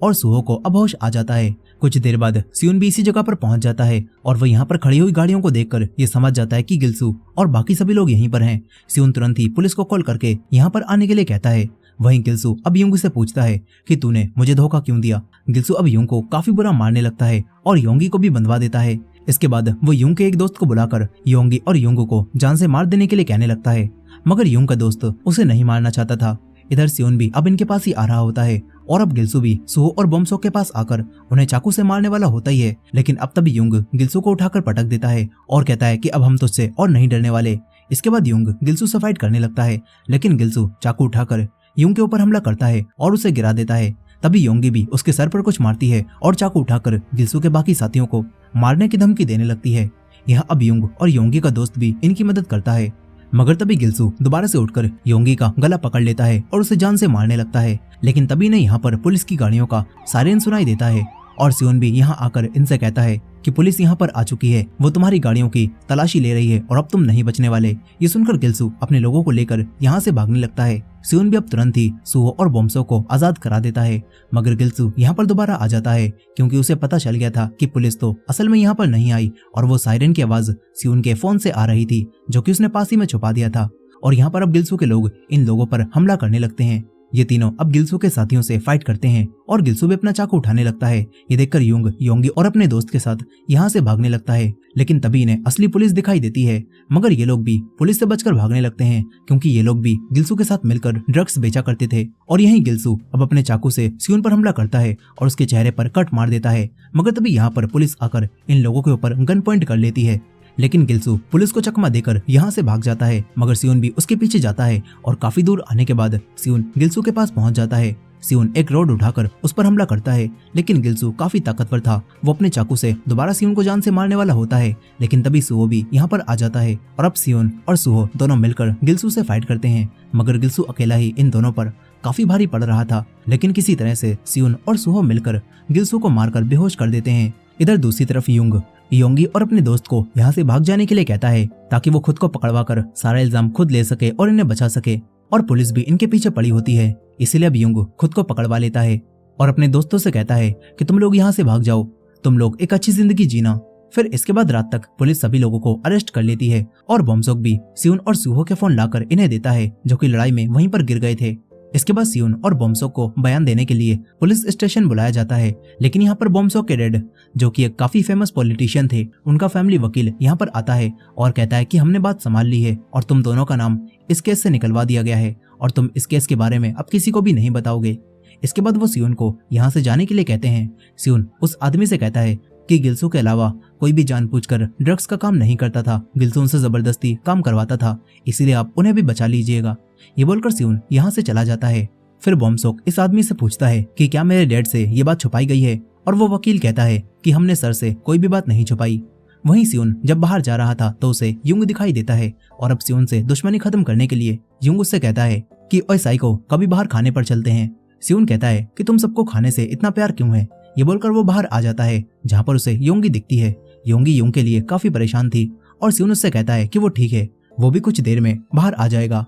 और सूहो को अब होश आ जाता है। कुछ देर बाद सियोन भी इसी जगह पर पहुंच जाता है और वह यहाँ पर खड़ी हुई गाड़ियों को देखकर ये समझ जाता है कि गिल्सू और बाकी सभी लोग यहीं पर हैं। सियोन तुरंत ही पुलिस को कॉल करके यहाँ पर आने के लिए कहता है। वहीं गिल्सू अब युंग से पूछता है कि तूने मुझे धोखा क्यों दिया। गिल्सू अब युंग को काफी बुरा मारने लगता है और योंगी को भी बंधवा देता है। इसके बाद वो युंग के एक दोस्त को बुलाकर योंगी और युंग को जान से मार देने के लिए कहने लगता है, मगर युंग का दोस्त उसे नहीं मारना चाहता था। इधर सियोन भी अब इनके पास ही आ रहा होता है और अब गिल्सू भी सूहो और बोमसोक के पास आकर उन्हें चाकू से मारने वाला होता ही है। लेकिन अब तभी युंग गिल्सू को उठाकर पटक देता है और कहता है कि अब हम तुझसे और नहीं डरने वाले। इसके बाद युंग गिल्सू से फाइट करने लगता है, लेकिन गिल्सू चाकू उठाकर युंग के ऊपर हमला करता है और उसे गिरा देता है। तभी योंगी भी उसके सर पर कुछ मारती है और चाकू उठाकर गिल्सू के बाकी साथियों को मारने की धमकी देने लगती है। यहाँ अब युंग और योंगी का दोस्त भी इनकी मदद करता है, मगर तभी गिल्सू दोबारा से उठकर योंगी का गला पकड़ लेता है और उसे जान से मारने लगता है। लेकिन तभी ने यहाँ पर पुलिस की गाड़ियों का सायरन सुनाई देता है और सियोन भी यहाँ आकर इनसे कहता है कि पुलिस यहाँ पर आ चुकी है, वो तुम्हारी गाड़ियों की तलाशी ले रही है और अब तुम नहीं बचने वाले। ये सुनकर गिल्सू अपने लोगों को लेकर यहाँ से भागने लगता है। सियोन भी अब तुरंत ही सूहो और बोमसोक को आजाद करा देता है, मगर गिल्सू यहाँ पर दोबारा आ जाता है क्योंकि उसे पता चल गया था कि पुलिस तो असल में यहाँ पर नहीं आई और वो सायरन की आवाज सियोन के फोन से आ रही थी जो कि उसने पास ही में छुपा दिया था। और यहाँ पर अब गिल्सू के लोग इन लोगों पर हमला करने लगते हैं। ये तीनों अब गिल्सू के साथियों से फाइट करते हैं और गिल्सू भी अपना चाकू उठाने लगता है। ये देखकर युंग योंगी और अपने दोस्त के साथ यहाँ से भागने लगता है, लेकिन तभी इन्हें असली पुलिस दिखाई देती है। मगर ये लोग भी पुलिस से बचकर भागने लगते हैं क्योंकि ये लोग भी गिल्सू के साथ मिलकर ड्रग्स बेचा करते थे। और यहीं गिल्सू अब अपने चाकू से सियोन पर हमला करता है और उसके चेहरे पर कट मार देता है। मगर तभी यहाँ पर पुलिस आकर इन लोगों के ऊपर गन पॉइंट कर लेती है, लेकिन गिल्सू पुलिस को चकमा देकर यहाँ से भाग जाता है। मगर सियोन भी उसके पीछे जाता है और काफी दूर आने के बाद सियोन गिल्सू के पास पहुंच जाता है। सियोन एक रॉड उठाकर उस पर हमला करता है, लेकिन गिल्सू काफी ताकतवर था। वो अपने चाकू से दोबारा सियोन को जान से मारने वाला होता है, लेकिन तभी सूहो भी यहाँ पर आ जाता है और अब सियोन और सूहो दोनों मिलकर गिल्सू से फाइट करते हैं। मगर गिल्सू अकेला ही इन दोनों पर काफी भारी पड़ रहा था, लेकिन किसी तरह से सियोन और सूहो मिलकर गिल्सू को मारकर बेहोश कर देते हैं। इधर दूसरी तरफ युंग योंगी और अपने दोस्त को यहाँ से भाग जाने के लिए कहता है ताकि वो खुद को पकड़वा कर सारा इल्जाम खुद ले सके और इन्हें बचा सके। और पुलिस भी इनके पीछे पड़ी होती है, इसीलिए अब युंग खुद को पकड़वा लेता है और अपने दोस्तों से कहता है कि तुम लोग यहाँ से भाग जाओ, तुम लोग एक अच्छी जिंदगी जीना। फिर इसके बाद रात तक पुलिस सभी लोगों को अरेस्ट कर लेती है और बोमसोक भी सियोन और सूहो के फोन लाकर इन्हें देता है जो कि लड़ाई में वहीं पर गिर गए थे। इसके बाद सियोन और बोमसोक को बयान देने के लिए पुलिस स्टेशन बुलाया जाता है, लेकिन यहाँ पर बोमसोक के डैड जो कि एक काफी फेमस पॉलिटिशियन थे, उनका फैमिली वकील यहाँ पर आता है और कहता है कि हमने बात संभाल ली है और तुम दोनों का नाम इस केस से निकलवा दिया गया है और तुम इस केस के बारे में अब किसी को भी नहीं बताओगे। इसके बाद वो सियोन को यहाँ से जाने के लिए कहते हैं। सियोन उस आदमी से कहता है कि गिल्सू के अलावा कोई भी जानबूझकर ड्रग्स का काम नहीं करता था, गिल्सू उनसे जबरदस्ती काम करवाता था, इसीलिए आप उन्हें भी बचा लीजिएगा। ये बोलकर सियोन यहाँ से चला जाता है। फिर बॉम्सोक इस आदमी से पूछता है कि क्या मेरे डैड से ये बात छुपाई गई है, और वो वकील कहता है कि हमने सर से कोई भी बात नहीं छुपाई। वहीं सियोन जब बाहर जा रहा था तो उसे युंग दिखाई देता है, और अब सियोन से दुश्मनी खत्म करने के लिए युंग उससे कहता है कि ओए साइको, कभी बाहर खाने पर चलते हैं। सियोन कहता है कि तुम सबको खाने से इतना प्यार क्यों है। ये बोलकर वो बाहर आ जाता है, जहाँ पर उसे योंगी दिखती है। योंगी युंग के लिए काफी परेशान थी, और सियोन उससे कहता है कि वो ठीक है, वो भी कुछ देर में बाहर आ जाएगा।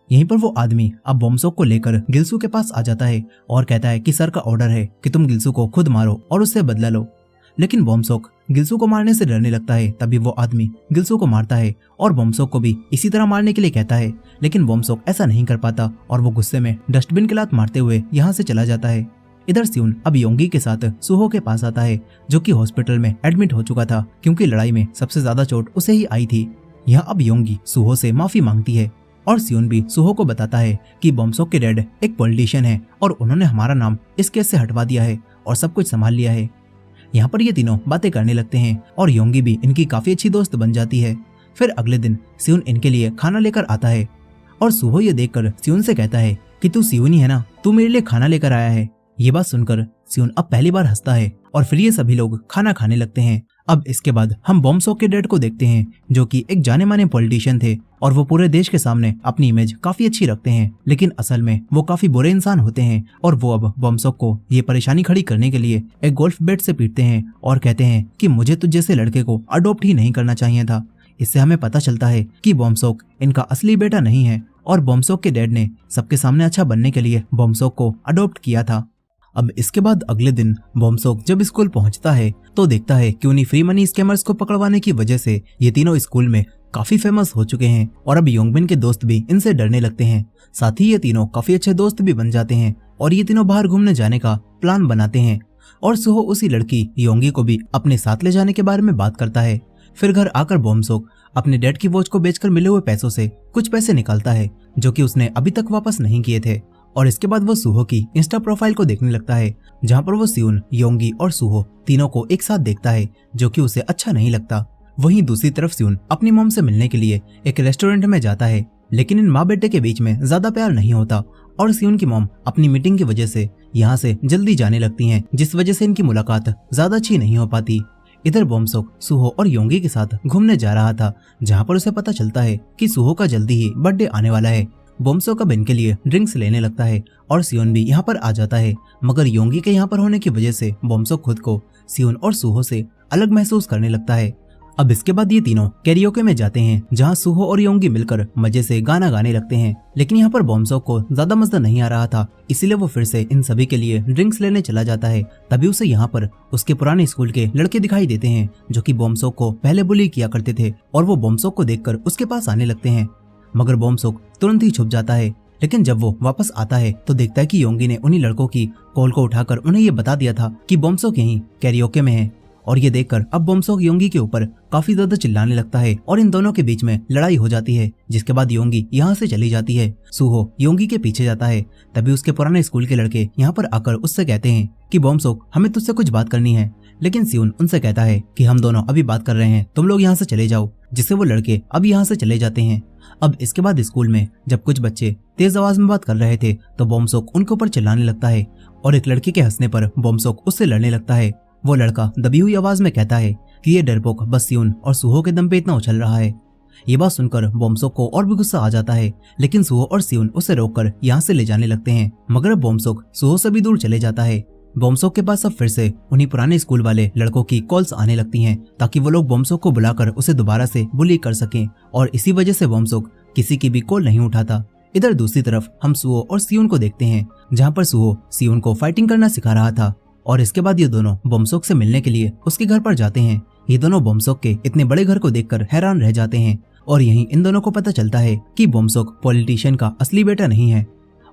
यहीं पर वो आदमी अब बॉम्सोक को लेकर गिल्सू के पास आ जाता है और कहता है कि सर का ऑर्डर है कि तुम गिल्सू को खुद मारो और उससे बदला लो। लेकिन बॉम्सोक गिल्सू को मारने से डरने लगता है। तभी वो आदमी गिल्सू को मारता है और बॉम्सोक को भी इसी तरह मारने के लिए कहता है, लेकिन बॉम्सोक ऐसा नहीं कर पाता और वो गुस्से में डस्टबिन की लात मारते हुए यहाँ से चला जाता है। इधर सियोन अब योंगी के साथ सुहो के पास आता है, जो कि हॉस्पिटल में एडमिट हो चुका था क्योंकि लड़ाई में सबसे ज्यादा चोट उसे ही आई थी। यहाँ अब योंगी सुहो से माफी मांगती है, और सियोन भी सुहो को बताता है कि बॉम्सोक के डैड एक पॉलिटिशियन है और उन्होंने हमारा नाम इस केस से हटवा दिया है और सब कुछ संभाल लिया है। यहाँ पर ये तीनों बातें करने लगते हैं और योंगी भी इनकी काफी अच्छी दोस्त बन जाती है। फिर अगले दिन सियोन इनके लिए खाना लेकर आता है, और सुहो ये देखकर सियोन से कहता है कि तू सियोन ही है ना, तू मेरे लिए खाना लेकर आया है। ये बात सुनकर सियोन अब पहली बार हंसता है, और फिर ये सभी लोग खाना खाने लगते हैं। अब इसके बाद हम बॉम्सोक के डैड को देखते हैं, जो कि एक जाने माने पॉलिटिशियन थे, और वो पूरे देश के सामने अपनी इमेज काफी अच्छी रखते हैं, लेकिन असल में वो काफी बुरे इंसान होते हैं। और वो अब बॉम्सोक को ये परेशानी खड़ी करने के लिए एक गोल्फ बैट से पीटते हैं और कहते हैं कि मुझे तुझ जैसे लड़के को अडॉप्ट ही नहीं करना चाहिए था। इससे हमें पता चलता है कि बॉम्सोक इनका असली बेटा नहीं है, और बॉम्सोक के डैड ने सबके सामने अच्छा बनने के लिए बॉम्सोक को अडॉप्ट किया था। अब इसके बाद अगले दिन बॉम्सोक जब स्कूल पहुंचता है तो देखता है कि उन्हीं फ्री मनी स्कैमर्स को पकड़वाने की वजह से ये तीनों स्कूल में काफी फेमस हो चुके हैं, और अब योंगबिन के दोस्त भी इनसे डरने लगते हैं। साथ ही ये तीनों काफी अच्छे दोस्त भी बन जाते हैं, और ये तीनों बाहर घूमने जाने का प्लान बनाते हैं, और सुहो उसी लड़की योंगी को भी अपने साथ ले जाने के बारे में बात करता है। फिर घर आकर बॉम्सोक अपने डैड की वॉच को बेचकर मिले हुए पैसों से कुछ पैसे निकालता है, जो कि उसने अभी तक वापस नहीं किए थे। और इसके बाद वो सुहो की इंस्टा प्रोफाइल को देखने लगता है, जहाँ पर वो सियोन, योंगी और सुहो तीनों को एक साथ देखता है, जो कि उसे अच्छा नहीं लगता। वहीं दूसरी तरफ सियोन अपनी मॉम से मिलने के लिए एक रेस्टोरेंट में जाता है, लेकिन इन माँ बेटे के बीच में ज्यादा प्यार नहीं होता, और सियोन की मॉम अपनी मीटिंग की वजह से यहाँ से जल्दी जाने लगती हैं, जिस वजह से इनकी मुलाकात ज्यादा अच्छी नहीं हो पाती। इधर बॉम्सोक सुहो और योंगी के साथ घूमने जा रहा था, जहाँ पर उसे पता चलता है कि सुहो का जल्दी ही बर्थडे आने वाला है। बॉम्सोक अब इनके लिए ड्रिंक्स लेने लगता है, और सियोन भी यहाँ पर आ जाता है, मगर योंगी के यहाँ पर होने की वजह से बॉम्सोक खुद को सियोन और सुहो से अलग महसूस करने लगता है। अब इसके बाद ये तीनों कैरियोके में जाते हैं, जहाँ सुहो और योंगी मिलकर मजे से गाना गाने लगते हैं, लेकिन यहाँ पर बॉम्सोक को ज्यादा मजा नहीं आ रहा था, इसीलिए वो फिर से इन सभी के लिए ड्रिंक्स लेने चला जाता है। तभी उसे यहाँ पर उसके पुराने स्कूल के लड़के दिखाई देते हैं, जो कि बॉम्सोक को पहले बुली किया करते थे, और वो बॉम्सोक को देखकर उसके पास आने लगते हैं, मगर बॉम्सोक तुरंत ही छुप जाता है। लेकिन जब वो वापस आता है तो देखता है कि योंगी ने उन्हीं लड़कों की कॉल को उठाकर उन्हें ये बता दिया था कि बॉम्सोक यहीं कैरियोके में है, और ये देखकर अब बॉम्सोक योंगी के ऊपर काफी ज्यादा चिल्लाने लगता है, और इन दोनों के बीच में लड़ाई हो जाती है, जिसके बाद योंगी यहाँ से चली जाती है। सुहो योंगी के पीछे जाता है, तभी उसके पुराने स्कूल के लड़के यहाँ पर आकर उससे कहते हैं कि बॉम्सोक, हमें तुझसे कुछ बात करनी है, लेकिन सियोन उनसे कहता है कि हम दोनों अभी बात कर रहे हैं, तुम लोग यहाँ से चले जाओ, जिससे वो लड़के अब यहाँ से चले जाते हैं। अब इसके बाद स्कूल में जब कुछ बच्चे तेज आवाज में बात कर रहे थे तो बॉम्सोक उनके ऊपर चिल्लाने लगता है, और एक लड़के के हंसने पर बॉम्सोक उससे लड़ने लगता है। वो लड़का दबी हुई आवाज में कहता है कि ये डरपोक बस सियोन और सुहो के दम पे इतना उछल रहा है। ये बात सुनकर बॉम्सोक को और भी गुस्सा आ जाता है, लेकिन सुहो और सियोन उसे रोककर यहाँ से ले जाने लगते हैं, मगर बॉम्सोक सुहो से भी दूर चले जाता है। बॉम्सोक के पास अब फिर से उन्हीं पुराने स्कूल वाले लड़कों की कॉल्स आने लगती हैं, ताकि वो लोग बॉम्सोक को बुलाकर उसे दोबारा से बुली कर सकें, और इसी वजह से बॉम्सोक किसी की भी कॉल नहीं उठाता। इधर दूसरी तरफ हम सुहो और सियोन को देखते हैं, जहाँ पर सुहो सियोन को फाइटिंग करना सिखा रहा था, और इसके बाद ये दोनों बॉम्सोक से मिलने के लिए उसके घर पर जाते हैं। ये दोनों बॉम्सोक के इतने बड़े घर को देखकर हैरान रह जाते हैं, और यहीं इन दोनों को पता चलता है कि बॉम्सोक पॉलिटिशियन का असली बेटा नहीं है,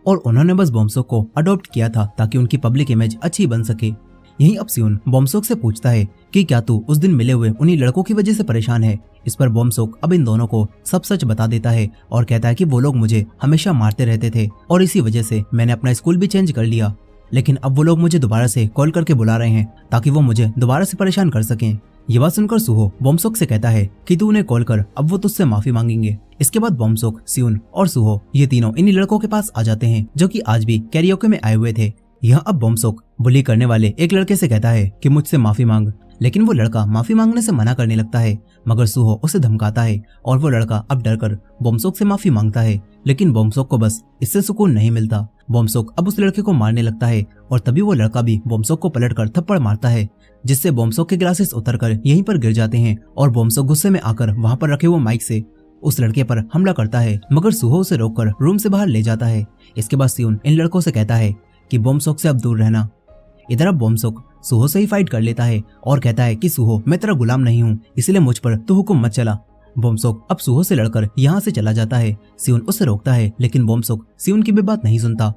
और उन्होंने बस बॉम्सोक को अडॉप्ट किया था ताकि उनकी पब्लिक इमेज अच्छी बन सके। यहीं अब सियोन बॉम्सोक से पूछता है कि क्या तू उस दिन मिले हुए उन्हीं लड़कों की वजह से परेशान है। इस पर बॉम्सोक अब इन दोनों को सब सच बता देता है, और कहता है कि वो लोग मुझे हमेशा मारते रहते थे, और इसी वजह से मैंने अपना स्कूल भी चेंज कर लिया। लेकिन अब वो लोग मुझे दोबारा से कॉल करके बुला रहे हैं ताकि वो मुझे दोबारा से परेशान कर सकें। ये बात सुनकर सुहो बोमसोक से कहता है कि तू उन्हें कॉल कर, अब वो तुझसे माफी मांगेंगे। इसके बाद बोमसोक, सियोन और सुहो ये तीनों इन्हीं लड़कों के पास आ जाते हैं जो कि आज भी कैरियोके में आए हुए थे। यहाँ अब बोमसोक बुली करने वाले एक लड़के से कहता है कि मुझसे माफी मांग, लेकिन वो लड़का माफी मांगने से मना करने लगता है, मगर सुहो उसे धमकाता है और वो लड़का अब डरकर बोमसोक से माफी मांगता है। लेकिन बोमसोक को बस इससे सुकून नहीं मिलता। बोमसोक अब उस लड़के को मारने लगता है और तभी वो लड़का भी बोमसोक को पलटकर थप्पड़ मारता है, जिससे बोमसोक के ग्लासेस उतरकर यहीं पर गिर जाते हैं और बोमसोक गुस्से में आकर वहां पर रखे हुए माइक से उस लड़के पर हमला करता है, मगर सुहो उसे रोककर रूम से बाहर ले जाता है। इसके बाद सियोन इन लड़कों से कहता है कि बोमसोक से अब दूर रहना। इधर अब बोमसोक सुहो से ही फाइट कर लेता है और कहता है कि सुहो मैं तेरा गुलाम नहीं हूँ, इसलिए मुझ पर तू हुक्म मत चला। बोमसोक अब सुहो से लड़कर यहाँ से चला जाता है। सियोन उसे रोकता है, लेकिन बोमसोक सियोन की भी बात नहीं सुनता।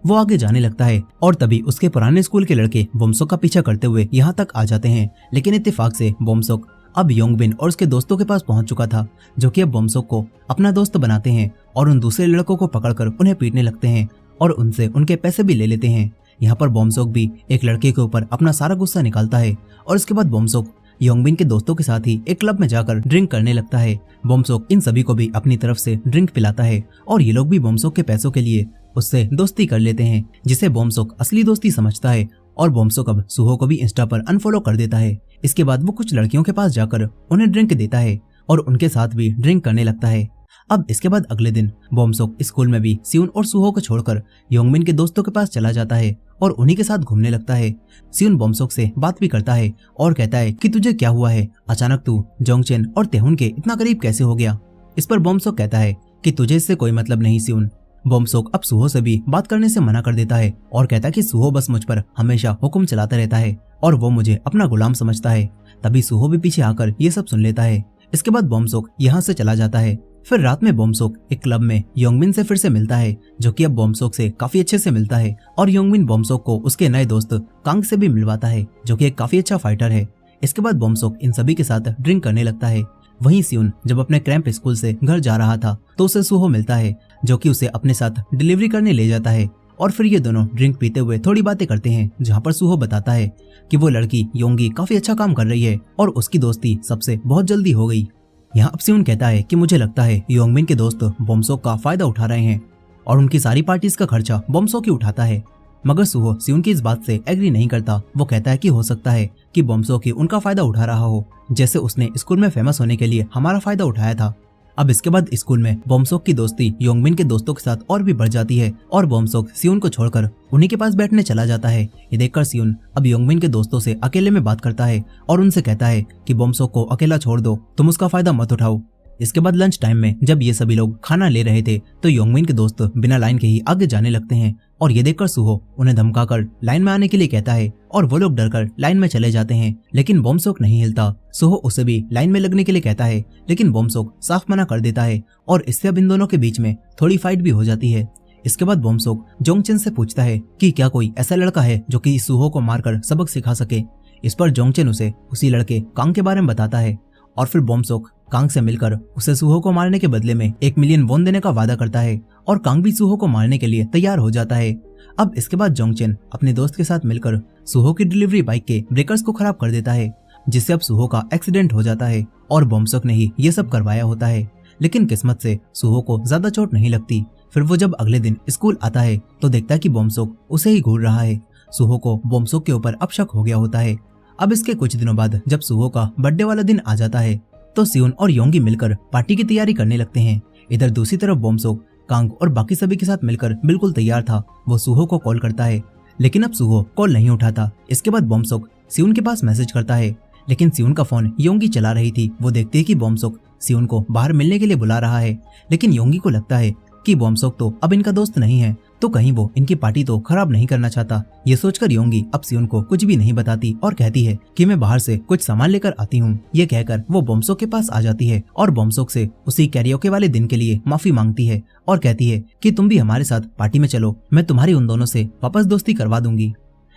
वो आगे जाने लगता है और तभी उसके पुराने स्कूल के लड़के बोमसोक का पीछा करते हुए यहाँ तक आ जाते हैं। लेकिन इत्तेफाक से बोमसोक अब योंगबिन और उसके दोस्तों के पास पहुंच चुका था, जो कि अब बोमसोक को अपना दोस्त बनाते हैं और उन दूसरे लड़कों को पकड़कर उन्हें पीटने लगते हैं और उनसे उनके पैसे भी ले लेते हैं। यहाँ पर बोमसोक भी एक लड़के के ऊपर अपना सारा गुस्सा निकालता है और इसके बाद बोमसोक योंगबिन के दोस्तों के साथ ही एक क्लब में जाकर ड्रिंक करने लगता है। बोमसोक इन सभी को भी अपनी तरफ से ड्रिंक पिलाता है और ये लोग भी बोमसोक के पैसों के लिए उससे दोस्ती कर लेते हैं, जिसे बोमसोक असली दोस्ती समझता है और बोमसोक अब सुहो को भी इंस्टा पर अनफॉलो कर देता है। इसके बाद वो कुछ लड़कियों के पास जाकर उन्हें ड्रिंक देता है और उनके साथ भी ड्रिंक करने लगता है। अब इसके बाद अगले दिन बोमसोक स्कूल में भी सियोन और सुहो को छोड़कर योंगबिन के दोस्तों के पास चला जाता है और उन्हीं के साथ घूमने लगता है। सियोन बोमसोक से बात भी करता है और कहता है कि तुझे क्या हुआ है, अचानक तू जोंगचेन और तेहुन के इतना करीब कैसे हो गया। इस पर बोमसोक कहता है कि तुझे इससे कोई मतलब नहीं सियोन। बोमसोक अब सुहो से भी बात करने से मना कर देता है और कहता है कि सुहो बस मुझ पर हमेशा हुक्म चलाता रहता है और वो मुझे अपना गुलाम समझता है। तभी सुहो भी पीछे आकर ये सब सुन लेता है। इसके बाद बोमसोक यहाँ से चला जाता है। फिर रात में बोमसोक एक क्लब में योंगबिन से फिर से मिलता है, जो कि अब बोमसोक से काफी अच्छे से मिलता है और योंगबिन बोमसोक को उसके नए दोस्त कांग से भी मिलवाता है, जो कि एक काफी अच्छा फाइटर है। इसके बाद बोमसोक इन सभी के साथ ड्रिंक करने लगता है। वहीं सियोन जब अपने क्रैम्प स्कूल से घर जा रहा था तो उसे सुहो मिलता है, जो कि उसे अपने साथ डिलीवरी करने ले जाता है और फिर ये दोनों ड्रिंक पीते हुए थोड़ी बातें करते हैं, जहाँ पर सुहो बताता है कि वो लड़की योंगी काफी अच्छा काम कर रही है और उसकी दोस्ती सबसे बहुत जल्दी हो गई। यहाँ अब सियोन कहता है कि मुझे लगता है योंगबिन के दोस्त बोमसोक का फायदा उठा रहे हैं और उनकी सारी पार्टीज का खर्चा बोमसोक ही उठाता है, मगर सुहो सियोन की इस बात से एग्री नहीं करता। वो कहता है कि हो सकता है कि बोमसोक ही उनका फायदा उठा रहा हो, जैसे उसने स्कूल में फेमस होने के लिए हमारा फायदा उठाया था। अब इसके बाद स्कूल में बोमसोक की दोस्ती योंगबिन के दोस्तों के साथ और भी बढ़ जाती है और बोमसोक सियोन को छोड़कर उन्हीं के पास बैठने चला जाता है। ये देखकर सियोन अब योंगबिन के दोस्तों से अकेले में बात करता है और उनसे कहता है कि बोमसोक को अकेला छोड़ दो, तुम उसका फायदा मत उठाओ। इसके बाद लंच टाइम में जब ये सभी लोग खाना ले रहे थे तो योंगबिन के दोस्त बिना लाइन के ही आगे जाने लगते हैं और ये देखकर सुहो उन्हें धमकाकर लाइन में आने के लिए कहता है और वो लोग डरकर लाइन में चले जाते हैं, लेकिन बोमसोक नहीं हिलता। सुहो उसे भी लाइन में लगने के लिए कहता है, लेकिन बोमसोक साफ मना कर देता है और इससे अब इन दोनों के बीच में थोड़ी फाइट भी हो जाती है। इसके बाद बोमसोक जोंगचेन से पूछता है कि क्या कोई ऐसा लड़का है जो कि सुहो को मारकर सबक सिखा सके। इस पर जोंगचेन उसे उसी लड़के कांग के बारे में बताता है और फिर बोमसोक कांग से मिलकर उसे सुहो को मारने के बदले में 1 मिलियन वॉन देने का वादा करता है और कांग भी सुहो को मारने के लिए तैयार हो जाता है। अब इसके बाद जोंगचेन अपने दोस्त के साथ मिलकर सुहो की डिलीवरी बाइक के ब्रेकर्स को खराब कर देता है, जिससे अब सुहो का एक्सीडेंट हो जाता है और बोमसोक ने ही ये सब करवाया होता है। लेकिन किस्मत से सुहो को ज्यादा चोट नहीं लगती। फिर वो जब अगले दिन स्कूल आता है तो देखता है कि बोमसोक उसे ही घूर रहा है। सुहो को बोमसोक के ऊपर अब शक हो गया होता है। अब इसके कुछ दिनों बाद जब सुहो का बर्थडे वाला दिन आ जाता है तो सियोन और योंगी मिलकर पार्टी की तैयारी करने लगते हैं। इधर दूसरी तरफ बोमसोक कांग और बाकी सभी के साथ मिलकर बिल्कुल तैयार था। वो सुहो को कॉल करता है, लेकिन अब सुहो कॉल नहीं उठाता। इसके बाद बोमसोक सियोन के पास मैसेज करता है, लेकिन सियोन का फोन योंगी चला रही थी। वो देखती है कि बोमसोक सियोन को बाहर मिलने के लिए बुला रहा है, लेकिन योंगी को लगता है कि बोमसोक तो अब इनका दोस्त नहीं है, तो कहीं वो इनकी पार्टी तो खराब नहीं करना चाहता। ये सोचकर योंगी अब सियोन को कुछ भी नहीं बताती और कहती है कि मैं बाहर से कुछ सामान लेकर आती हूँ। ये कहकर वो बोमसोक के पास आ जाती है और बोमसोक से उसी कैरियोके वाले दिन के लिए माफी मांगती है और कहती है कि तुम भी हमारे साथ पार्टी में चलो, मैं तुम्हारी उन दोनों से वापस दोस्ती करवा दूंगी।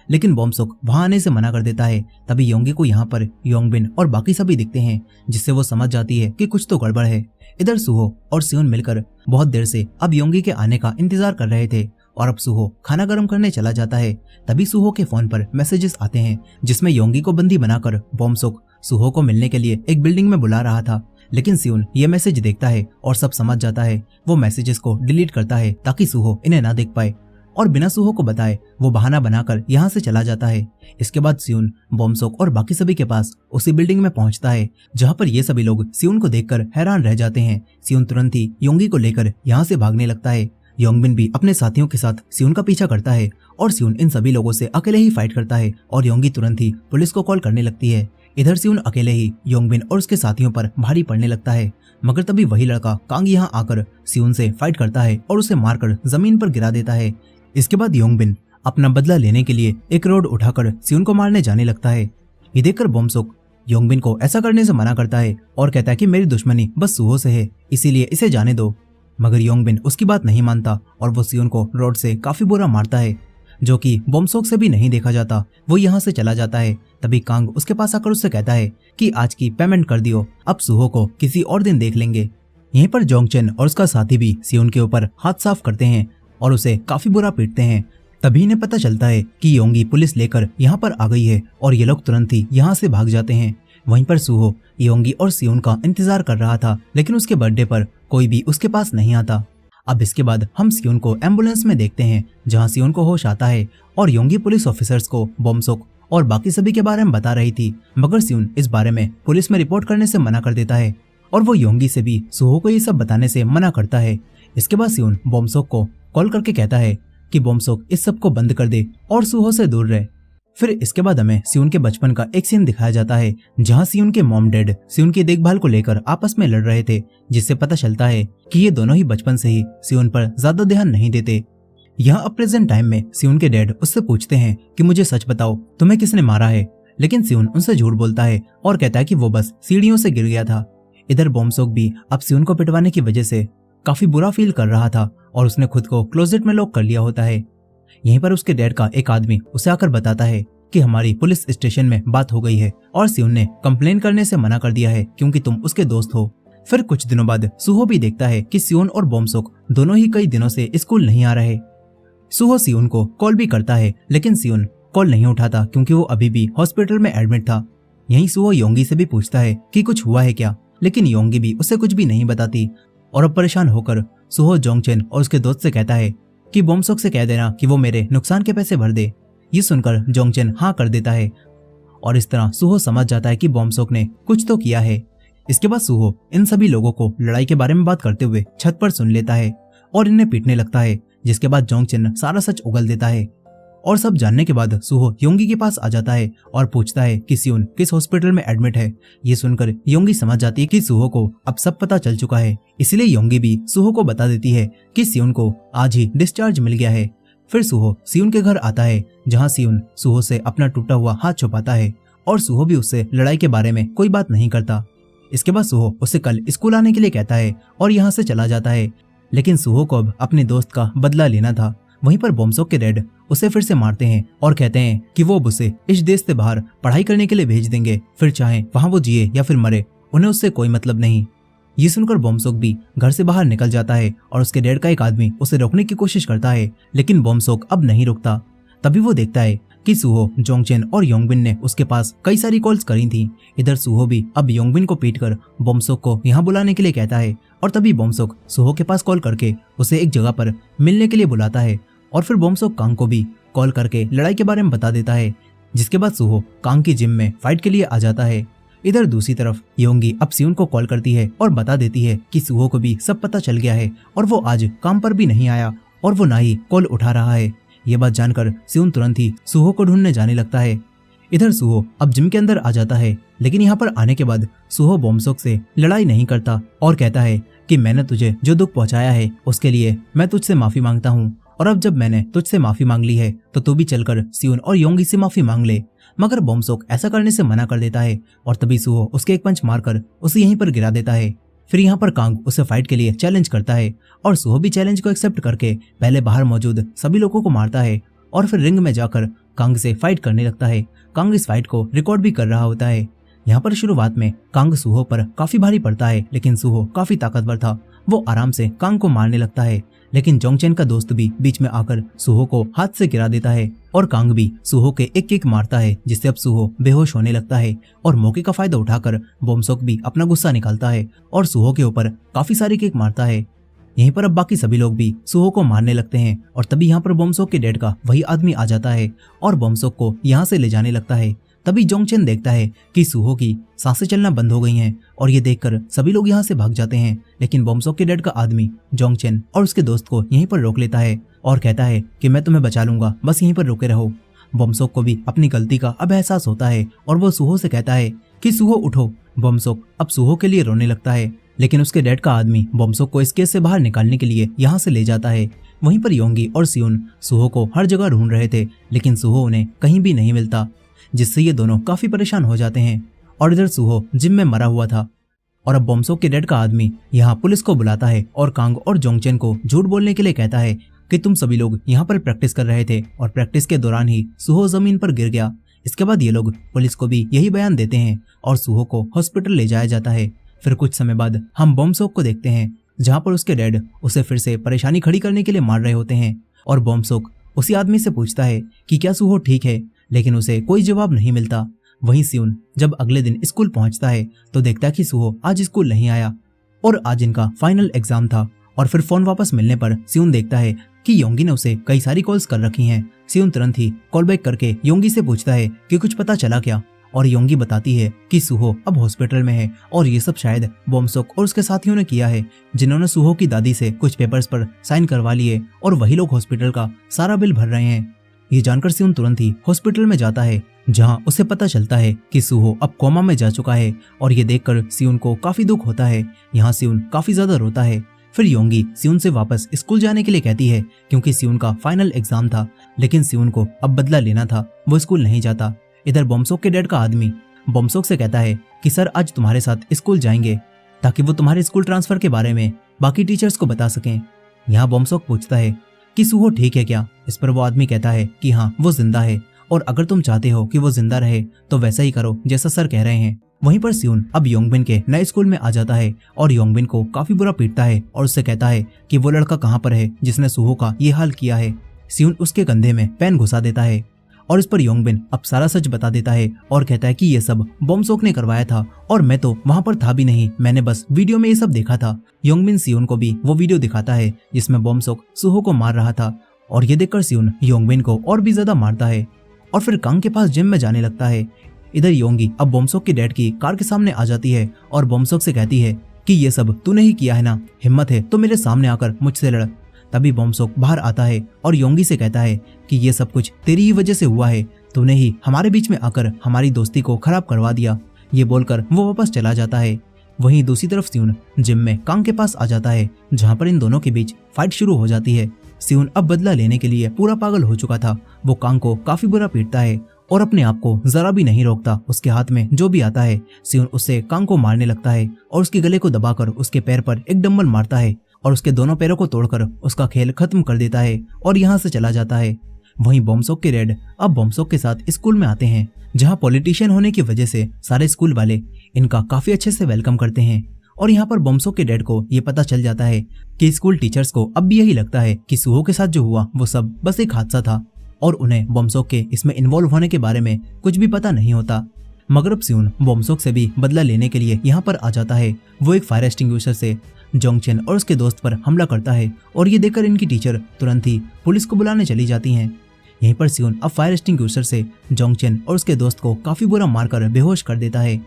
लेकिन बोमसोक वहां आने से मना कर देता है। तभी योंगी को यहाँ पर योंगबिन और बाकी सभी दिखते हैं, जिससे वो समझ जाती है कि कुछ तो गड़बड़ है। इधर सुहो और सियोन मिलकर बहुत देर से अब योंगी के आने का इंतजार कर रहे थे और अब सुहो खाना गर्म करने चला जाता है। तभी सुहो के फोन पर मैसेजेस आते हैं जिसमें योंगी को बंदी बनाकर बोमसुक सुहो को मिलने के लिए एक बिल्डिंग में बुला रहा था। लेकिन सियोन ये मैसेज देखता है और सब समझ जाता है। वो मैसेजेस को डिलीट करता है ताकि सुहो इन्हें ना देख पाए और बिना सुहो को बताए वो बहाना बनाकर यहाँ से चला जाता है। इसके बाद सियोन बोमसुक और बाकी सभी के पास उसी बिल्डिंग में पहुंचता है जहाँ पर ये सभी लोग सियोन को देखकर हैरान रह जाते हैं। सियोन तुरंत ही योंगी को लेकर यहाँ से भागने लगता है। योंगबिन भी अपने साथियों के साथ सियोन का पीछा करता है और सियोन इन सभी लोगों से अकेले ही फाइट करता है और योंगी तुरंत ही पुलिस को कॉल करने लगती है। इधर सियोन अकेले ही योंगबिन और उसके साथियों पर भारी पड़ने लगता है, मगर तभी वही लड़का कांग यहाँ आकर सियोन से फाइट करता है और उसे मारकर जमीन पर गिरा देता है। इसके बाद योंगबिन अपना बदला लेने के लिए एक रोड उठाकर सियोन को मारने जाने लगता है। ये देखकर बोमसुक योंगबिन को ऐसा करने से मना करता है और कहता है कि मेरी दुश्मनी बस सुहो से है, इसीलिए इसे जाने दो। मगर योंगबिन उसकी बात नहीं मानता और वो सियोन को रोड से काफी बुरा मारता है, जो कि बोमसुक से भी नहीं देखा जाता। वो यहाँ से चला जाता है। तभी कांग उसके पास आकर उससे कहता है कि आज की पेमेंट कर दियो, अब सुहो को किसी और दिन देख लेंगे। यहीं पर जोंगचेन और उसका साथी भी सियोन के ऊपर हाथ साफ करते हैं और उसे काफी बुरा पीटते हैं। तभी इन्हें पता चलता है कि योंगी पुलिस लेकर यहाँ पर आ गई है और ये लोग तुरंत ही यहाँ से भाग जाते हैं। वहीं पर सुहो योंगी और सियोन का इंतजार कर रहा था, लेकिन उसके बर्थडे पर कोई भी उसके पास नहीं आता। अब इसके बाद हम सियोन को एम्बुलेंस में देखते हैं जहाँ सियोन को होश आता है और योंगी पुलिस ऑफिसर्स को बोमसुक और बाकी सभी के बारे में बता रही थी, मगर सियोन इस बारे में पुलिस में रिपोर्ट करने से मना कर देता है और वो योंगी से भी सुहो को ये सब बताने से मना करता है। इसके बाद सियोन बोमसुक को कॉल करके कहता है कि बोमसुक इस सब को बंद कर दे और सुहो से दूर रहे। फिर इसके बाद हमें सियोन के बचपन का एक सीन दिखाया जाता है जहां सियोन के मॉम डैड सियोन की देखभाल को लेकर आपस में लड़ रहे थे, जिससे पता चलता है कि ये दोनों ही बचपन से ही सियोन पर ज्यादा ध्यान नहीं देते। यहाँ अब प्रेजेंट टाइम में सियोन के डैड उससे पूछते हैं कि मुझे सच बताओ तुम्हें किसने मारा है, लेकिन सियोन उनसे झूठ बोलता है और कहता है कि वो बस सीढ़ियों से गिर गया था। इधर बोमसुक भी अब सियोन को पिटवाने की वजह से काफी बुरा फील कर रहा था और उसने खुद को क्लोजेट में लॉक कर लिया होता है। यहीं पर उसके डैड का एक आदमी उसे आकर बताता है कि हमारी पुलिस स्टेशन में बात हो गई है और सियोन ने कंप्लेन करने से मना कर दिया है क्योंकि तुम उसके दोस्त हो। फिर कुछ दिनों बाद सुहो भी देखता है कि सियोन और बोमसुक दोनों ही कई दिनों से स्कूल नहीं आ रहे। सुहो सियोन को कॉल भी करता है, लेकिन सियोन कॉल नहीं उठाता क्योंकि वो अभी भी हॉस्पिटल में एडमिट था। यहीं सुहो योंगी से भी पूछता है कि कुछ हुआ है क्या, लेकिन योंगी भी उसे कुछ भी नहीं बताती और अब परेशान होकर सुहो जोंगचेन और उसके दोस्त से कहता है कि बोमसुक से कह देना कि वो मेरे नुकसान के पैसे भर दे। ये सुनकर जोंगचेन हाँ कर देता है और इस तरह सुहो समझ जाता है कि बोमसुक ने कुछ तो किया है। इसके बाद सुहो इन सभी लोगों को लड़ाई के बारे में बात करते हुए छत पर सुन लेता है और इन्हें पीटने लगता है, जिसके बाद जोंगचेन सारा सच उगल देता है और सब जानने के बाद सुहो योंगी के पास आ जाता है और पूछता है कि सियोन किस हॉस्पिटल में एडमिट है। ये सुनकर योंगी समझ जाती है कि सुहो को अब सब पता चल चुका है, इसलिए योंगी भी सुहो को बता देती है कि सियोन को आज ही डिस्चार्ज मिल गया है। फिर सुहो सियोन के घर आता है जहाँ सियोन सुहो से अपना टूटा हुआ हाथ छुपाता है और सुहो भी उससे लड़ाई के बारे में कोई बात नहीं करता। इसके बाद सुहो उसे कल स्कूल आने के लिए कहता है और यहाँ से चला जाता है, लेकिन सुहो को अब अपने दोस्त का बदला लेना था। वहीं पर बोमसुक के डैड उसे फिर से मारते हैं और कहते हैं कि वो उसे इस देश से बाहर पढ़ाई करने के लिए भेज देंगे, फिर चाहे वहाँ वो जिए या फिर मरे, उन्हें उससे कोई मतलब नहीं। ये सुनकर बोमसुक भी घर से बाहर निकल जाता है और उसके डैड का एक आदमी उसे रोकने की कोशिश करता है, लेकिन बोमसुक अब नहीं रुकता। तभी वो देखता है कि सुहो, जोंगचेन और योंगबिन ने उसके पास कई सारी कॉल्स करी थी। इधर सुहो भी अब योंगबिन को पीटकर बोमसुक को यहाँ बुलाने के लिए कहता है और तभी बोमसुक सुहो के पास कॉल करके उसे एक जगह पर मिलने के लिए बुलाता है और फिर बोमसुक कांग को भी कॉल करके लड़ाई के बारे में बता देता है, जिसके बाद सुहो कांग की जिम में फाइट के लिए आ जाता है। इधर दूसरी तरफ योंगी अब सियोन को कॉल करती है और बता देती है कि सुहो को भी सब पता चल गया है और वो आज काम पर भी नहीं आया और वो ना ही कॉल उठा रहा है। ये बात जानकर सियोन तुरंत ही सुहो को ढूंढने जाने लगता है। इधर सुहो अब जिम के अंदर आ जाता है, लेकिन यहाँ पर आने के बाद सुहो बोमसुक से लड़ाई नहीं करता और कहता है कि मैंने तुझे जो दुख पहुंचाया है उसके लिए मैं तुझसे माफी मांगता हूँ, और अब जब मैंने तुझसे माफी मांग ली है तो तू भी चलकर सियोन और योंगी से माफी मांग ले। मगर बोमसुक ऐसा करने से मना कर देता है और तभी सुहो उसके एक पंच मारकर उसे यहीं पर गिरा देता है। फिर यहाँ पर कांग उसे फाइट के लिए चैलेंज करता है और सुहो भी चैलेंज को एक्सेप्ट करके पहले बाहर मौजूद सभी लोगों को मारता है और फिर रिंग में जाकर कांग से फाइट करने लगता है। कांग इस फाइट को रिकॉर्ड भी कर रहा होता है। यहाँ पर शुरुआत में कांग सूहो पर काफी भारी पड़ता है, लेकिन सूहो काफी ताकतवर था। वो आराम से कांग को मारने लगता है, लेकिन जोंगचेन का दोस्त भी बीच में आकर सूहो को हाथ से गिरा देता है और कांग भी सूहो के एक किक मारता है, जिससे अब सूहो बेहोश होने लगता है। और मौके का फायदा उठाकर बोमसोक भी अपना गुस्सा निकालता है और सूहो के ऊपर काफी सारी किक मारता है। यहीं पर अब बाकी सभी लोग भी सूहो को मारने लगते हैं और तभी यहाँ पर बोमसोक के डैड का वही आदमी आ जाता है और बोमसोक को यहाँ से ले जाने लगता है। तभी जोंगचेन देखता है कि सूहो की सांसें चलना बंद हो गई हैं और ये देखकर सभी लोग यहाँ से भाग जाते हैं, लेकिन बोमसोक के डैड का आदमी जोंगचेन और उसके दोस्त को यहीं पर रोक लेता है और कहता है कि मैं तुम्हें बचा लूंगा, बस यहीं पर रुके रहो। बोमसोक को भी अपनी गलती का अब एहसास होता है और वो सूहो से कहता है कि सूहो उठो। बोमसोक अब सूहो के लिए रोने लगता है, लेकिन उसके डैड का आदमी बोमसोक को इस केस से बाहर निकालने के लिए यहाँ से ले जाता है। वहीं पर योंगी और सियोन सूहो को हर जगह ढूंढ रहे थे, लेकिन सूहो उन्हें कहीं भी नहीं मिलता, जिससे ये दोनों काफी परेशान हो जाते हैं। और इधर सूहो जिम में मरा हुआ था और अब बोमसोक के डैड का आदमी यहाँ पुलिस को बुलाता है और कांग और जोंगचेन को झूठ बोलने के लिए कहता है कि तुम सभी लोग यहाँ पर प्रैक्टिस कर रहे थे और प्रैक्टिस के दौरान ही सूहो जमीन पर गिर गया। इसके बाद ये लोग पुलिस को भी यही बयान देते हैं और सूहो को हॉस्पिटल ले जाया जाता है। फिर कुछ समय बाद हम बोमसोक को देखते हैं, जहाँ पर उसके डैड उसे फिर से परेशानी खड़ी करने के लिए मार रहे होते हैं और बोमसोक उसी आदमी से पूछता है कि क्या सूहो ठीक है, लेकिन उसे कोई जवाब नहीं मिलता। वहीं सियोन जब अगले दिन स्कूल पहुंचता है तो देखता है कि सूहो आज स्कूल नहीं आया और आज इनका फाइनल एग्जाम था। और फिर फोन वापस मिलने पर सियोन देखता है कि योंगी ने उसे कई सारी कॉल्स कर रखी हैं। सियोन तुरंत ही कॉल बैक करके योंगी से पूछता है कि कुछ पता चला क्या, और योंगी बताती है कि सूहो अब हॉस्पिटल में है और ये सब शायद बोमसोक और उसके साथियों ने किया है, जिन्होंने सूहो की दादी से कुछ पेपर्स पर साइन करवा लिए और वही लोग हॉस्पिटल का सारा बिल भर रहे हैं। ये जानकर सियोन तुरंत ही हॉस्पिटल में जाता है, जहां उसे पता चलता है कि सूहो अब कोमा में जा चुका है और ये देखकर सियोन को काफी दुख होता है। यहाँ सियोन काफी ज्यादा रोता है। फिर योंगी सियोन से वापस स्कूल जाने के लिए कहती है, क्योंकि सियोन का फाइनल एग्जाम था, लेकिन सियोन को अब बदला लेना था, वो स्कूल नहीं जाता। इधर बोमसोक के डैड का आदमी बोमसोक से कहता है कि सर आज तुम्हारे साथ स्कूल जाएंगे ताकि वो तुम्हारे स्कूल ट्रांसफर के बारे में बाकी टीचर्स को बता सकें। यहाँ बोमसोक पूछता है कि सूहो ठीक है क्या। इस पर वो आदमी कहता है कि हाँ वो जिंदा है और अगर तुम चाहते हो कि वो जिंदा रहे तो वैसा ही करो जैसा सर कह रहे हैं। वहीं पर सियोन अब योंगबिन के नए स्कूल में आ जाता है और योंगबिन को काफी बुरा पीटता है और उससे कहता है कि वो लड़का कहाँ पर है जिसने सूहो का ये हाल किया है। सियोन उसके कंधे में पेन घुसा देता है और इस पर योंगबिन अब सारा सच बता देता है और कहता है कि ये सब बोमसोक ने करवाया था और मैं तो वहां पर था भी नहीं, मैंने बस वीडियो में ये सब देखा था। योंगबिन सियोन को भी वो वीडियो दिखाता है जिसमें बोमसोक सूहो को मार रहा था और ये देखकर सियोन योंगबिन को और भी ज्यादा मारता है और फिर कांग के पास जिम में जाने लगता है। इधर योंगी अब बोमसोक के डैड की कार के सामने आ जाती है और बोमसोक से कहती है कि ये सब तूने ही किया है ना, हिम्मत है तो मेरे सामने आकर मुझसे लड़। तभी बोमसोक बाहर आता है और योंगी से कहता है कि ये सब कुछ तेरी ही वजह से हुआ है, तूने ही हमारे बीच में आकर हमारी दोस्ती को खराब करवा दिया। ये बोलकर वो वापस चला जाता है। वहीं दूसरी तरफ सियोन जिम में कांग के पास आ जाता है, जहाँ पर इन दोनों के बीच फाइट शुरू हो जाती है। सियोन अब बदला लेने के लिए पूरा पागल हो चुका था। वो कांग को काफी बुरा पीटता है और अपने आप को जरा भी नहीं रोकता। उसके हाथ में जो भी आता है सियोन उससे कांग को मारने लगता है और उसके गले को दबाकर उसके पैर पर एक डंबल मारता है और उसके दोनों पैरों को तोड़कर उसका खेल खत्म कर देता है और यहाँ से चला जाता है। वहीं बोमसोक के डैड अब बोमसोक के साथ स्कूल में आते हैं, जहाँ पॉलिटिशियन होने की वजह से सारे स्कूल वाले इनका काफी अच्छे से वेलकम करते हैं। और यहाँ पर बोमसोक के डैड को ये पता चल जाता है कि स्कूल टीचर्स को अब भी यही लगता है कि सूहो के साथ जो हुआ वो सब बस एक हादसा था और उन्हें बोमसोक के इसमें इन्वॉल्व होने के बारे में कुछ भी पता नहीं होता। मगर अब सियोन बोमसोक से भी बदला लेने के लिए यहाँ पर आ जाता है। वो एक फायर एक्सटिंग्विशर से जोंगचेन और उसके दोस्त पर हमला करता है और ये देखकर इनकी टीचर तुरंत ही पुलिस को बुलाने चली जाती हैं। यहीं पर सियोन अब फायर एक्सटिंग्विशर से जोंगचेन और उसके दोस्त को काफी बुरा मारकर बेहोश कर देता है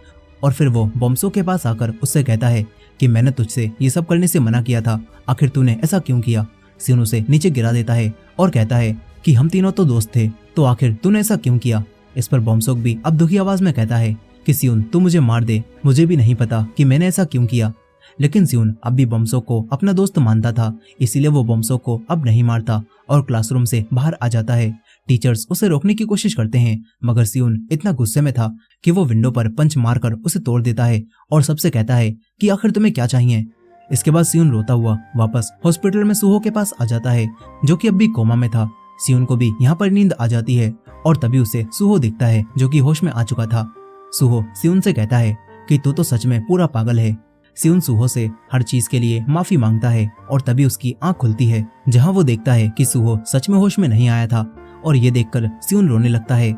और फिर वो बोमसोक के पास आकर उससे कहता है कि मैंने तुझसे ये सब करने से मना किया था, आखिर तूने ऐसा क्यों किया। सियोन उसे नीचे गिरा देता है और कहता है कि हम तीनों तो दोस्त थे, तो आखिर तूने ऐसा क्यों किया। इस पर बोमसोक भी अब दुखी आवाज में कहता है कि सियोन तू मुझे मार दे, मुझे भी नहीं पता कि मैंने ऐसा क्यों किया। लेकिन सियोन अब भी बोमसोक को अपना दोस्त मानता था, इसीलिए वो बोमसोक को अब नहीं मारता और क्लासरूम से बाहर आ जाता है। टीचर्स उसे रोकने की कोशिश करते हैं, मगर सियोन इतना गुस्से में था कि वो विंडो पर पंच मारकर उसे तोड़ देता है और सबसे कहता है कि आखिर तुम्हें क्या चाहिए। इसके बाद सियोन रोता हुआ वापस हॉस्पिटल में सूहो के पास आ जाता है, जो कि अब भी कोमा में था। सियोन को भी यहाँ पर नींद आ जाती है और तभी उसे सूहो दिखता है, जो कि होश में आ चुका था। सुहो सियोन से कहता है कि तू तो सच में पूरा पागल है। सियोन सुहो से हर चीज के लिए माफी मांगता है और तभी उसकी आंख खुलती है, जहां वो देखता है कि सुहो सच में होश में नहीं आया था और ये देखकर सियोन रोने लगता है।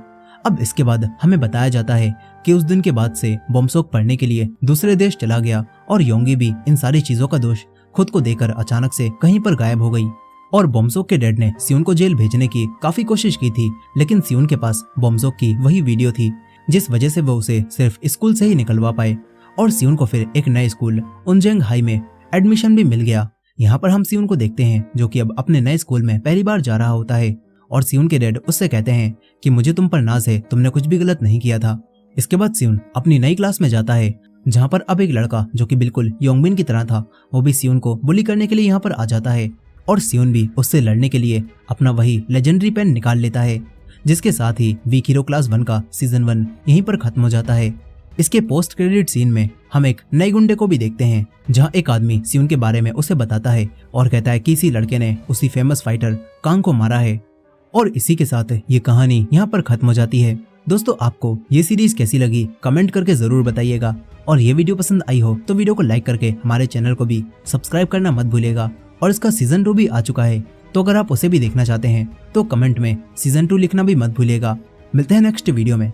अब इसके बाद हमें बताया जाता है कि उस दिन के बाद से बोमसोक पढ़ने के लिए दूसरे देश चला गया और योंगी भी इन सारी चीजों का दोष खुद को देकर अचानक से कहीं पर गायब हो गई। और बोमसोक के डैड ने सियोन को जेल भेजने की काफी कोशिश की थी, लेकिन सियोन के पास बोमसोक की वही वीडियो थी जिस वजह से वो उसे सिर्फ स्कूल से ही निकलवा पाए और सियोन को फिर एक नए स्कूल उनजेंग हाई में एडमिशन भी मिल गया। यहाँ पर हम सियोन को देखते हैं जो कि अब अपने नए स्कूल में पहली बार जा रहा होता है और सियोन के डैड उससे कहते हैं कि मुझे तुम पर नाज है, तुमने कुछ भी गलत नहीं किया था। इसके बाद सियोन अपनी नई क्लास में जाता है, जहाँ पर अब एक लड़का जो कि बिल्कुल योंगबिन की तरह था वो भी सियोन को बुली करने के लिए यहाँ पर आ जाता है और सियोन भी उससे लड़ने के लिए अपना वही लेजेंडरी पेन निकाल लेता है, जिसके साथ ही वीक हीरो क्लास 1 का सीजन 1 यहीं पर खत्म हो जाता है। इसके पोस्ट क्रेडिट सीन में हम एक नए गुंडे को भी देखते हैं, जहां एक आदमी सियोन के बारे में उसे बताता है और कहता है कि इसी लड़के ने उसी फेमस फाइटर कांग को मारा है। और इसी के साथ ये कहानी यहाँ पर खत्म हो जाती है। दोस्तों आपको ये सीरीज कैसी लगी कमेंट करके जरूर बताइएगा और ये वीडियो पसंद आई हो तो वीडियो को लाइक करके हमारे चैनल को भी सब्सक्राइब करना मत भूलिएगा। और इसका सीजन 2 भी आ चुका है, तो अगर आप उसे भी देखना चाहते हैं तो कमेंट में सीजन 2 लिखना भी मत भूलिएगा। मिलते हैं नेक्स्ट वीडियो में।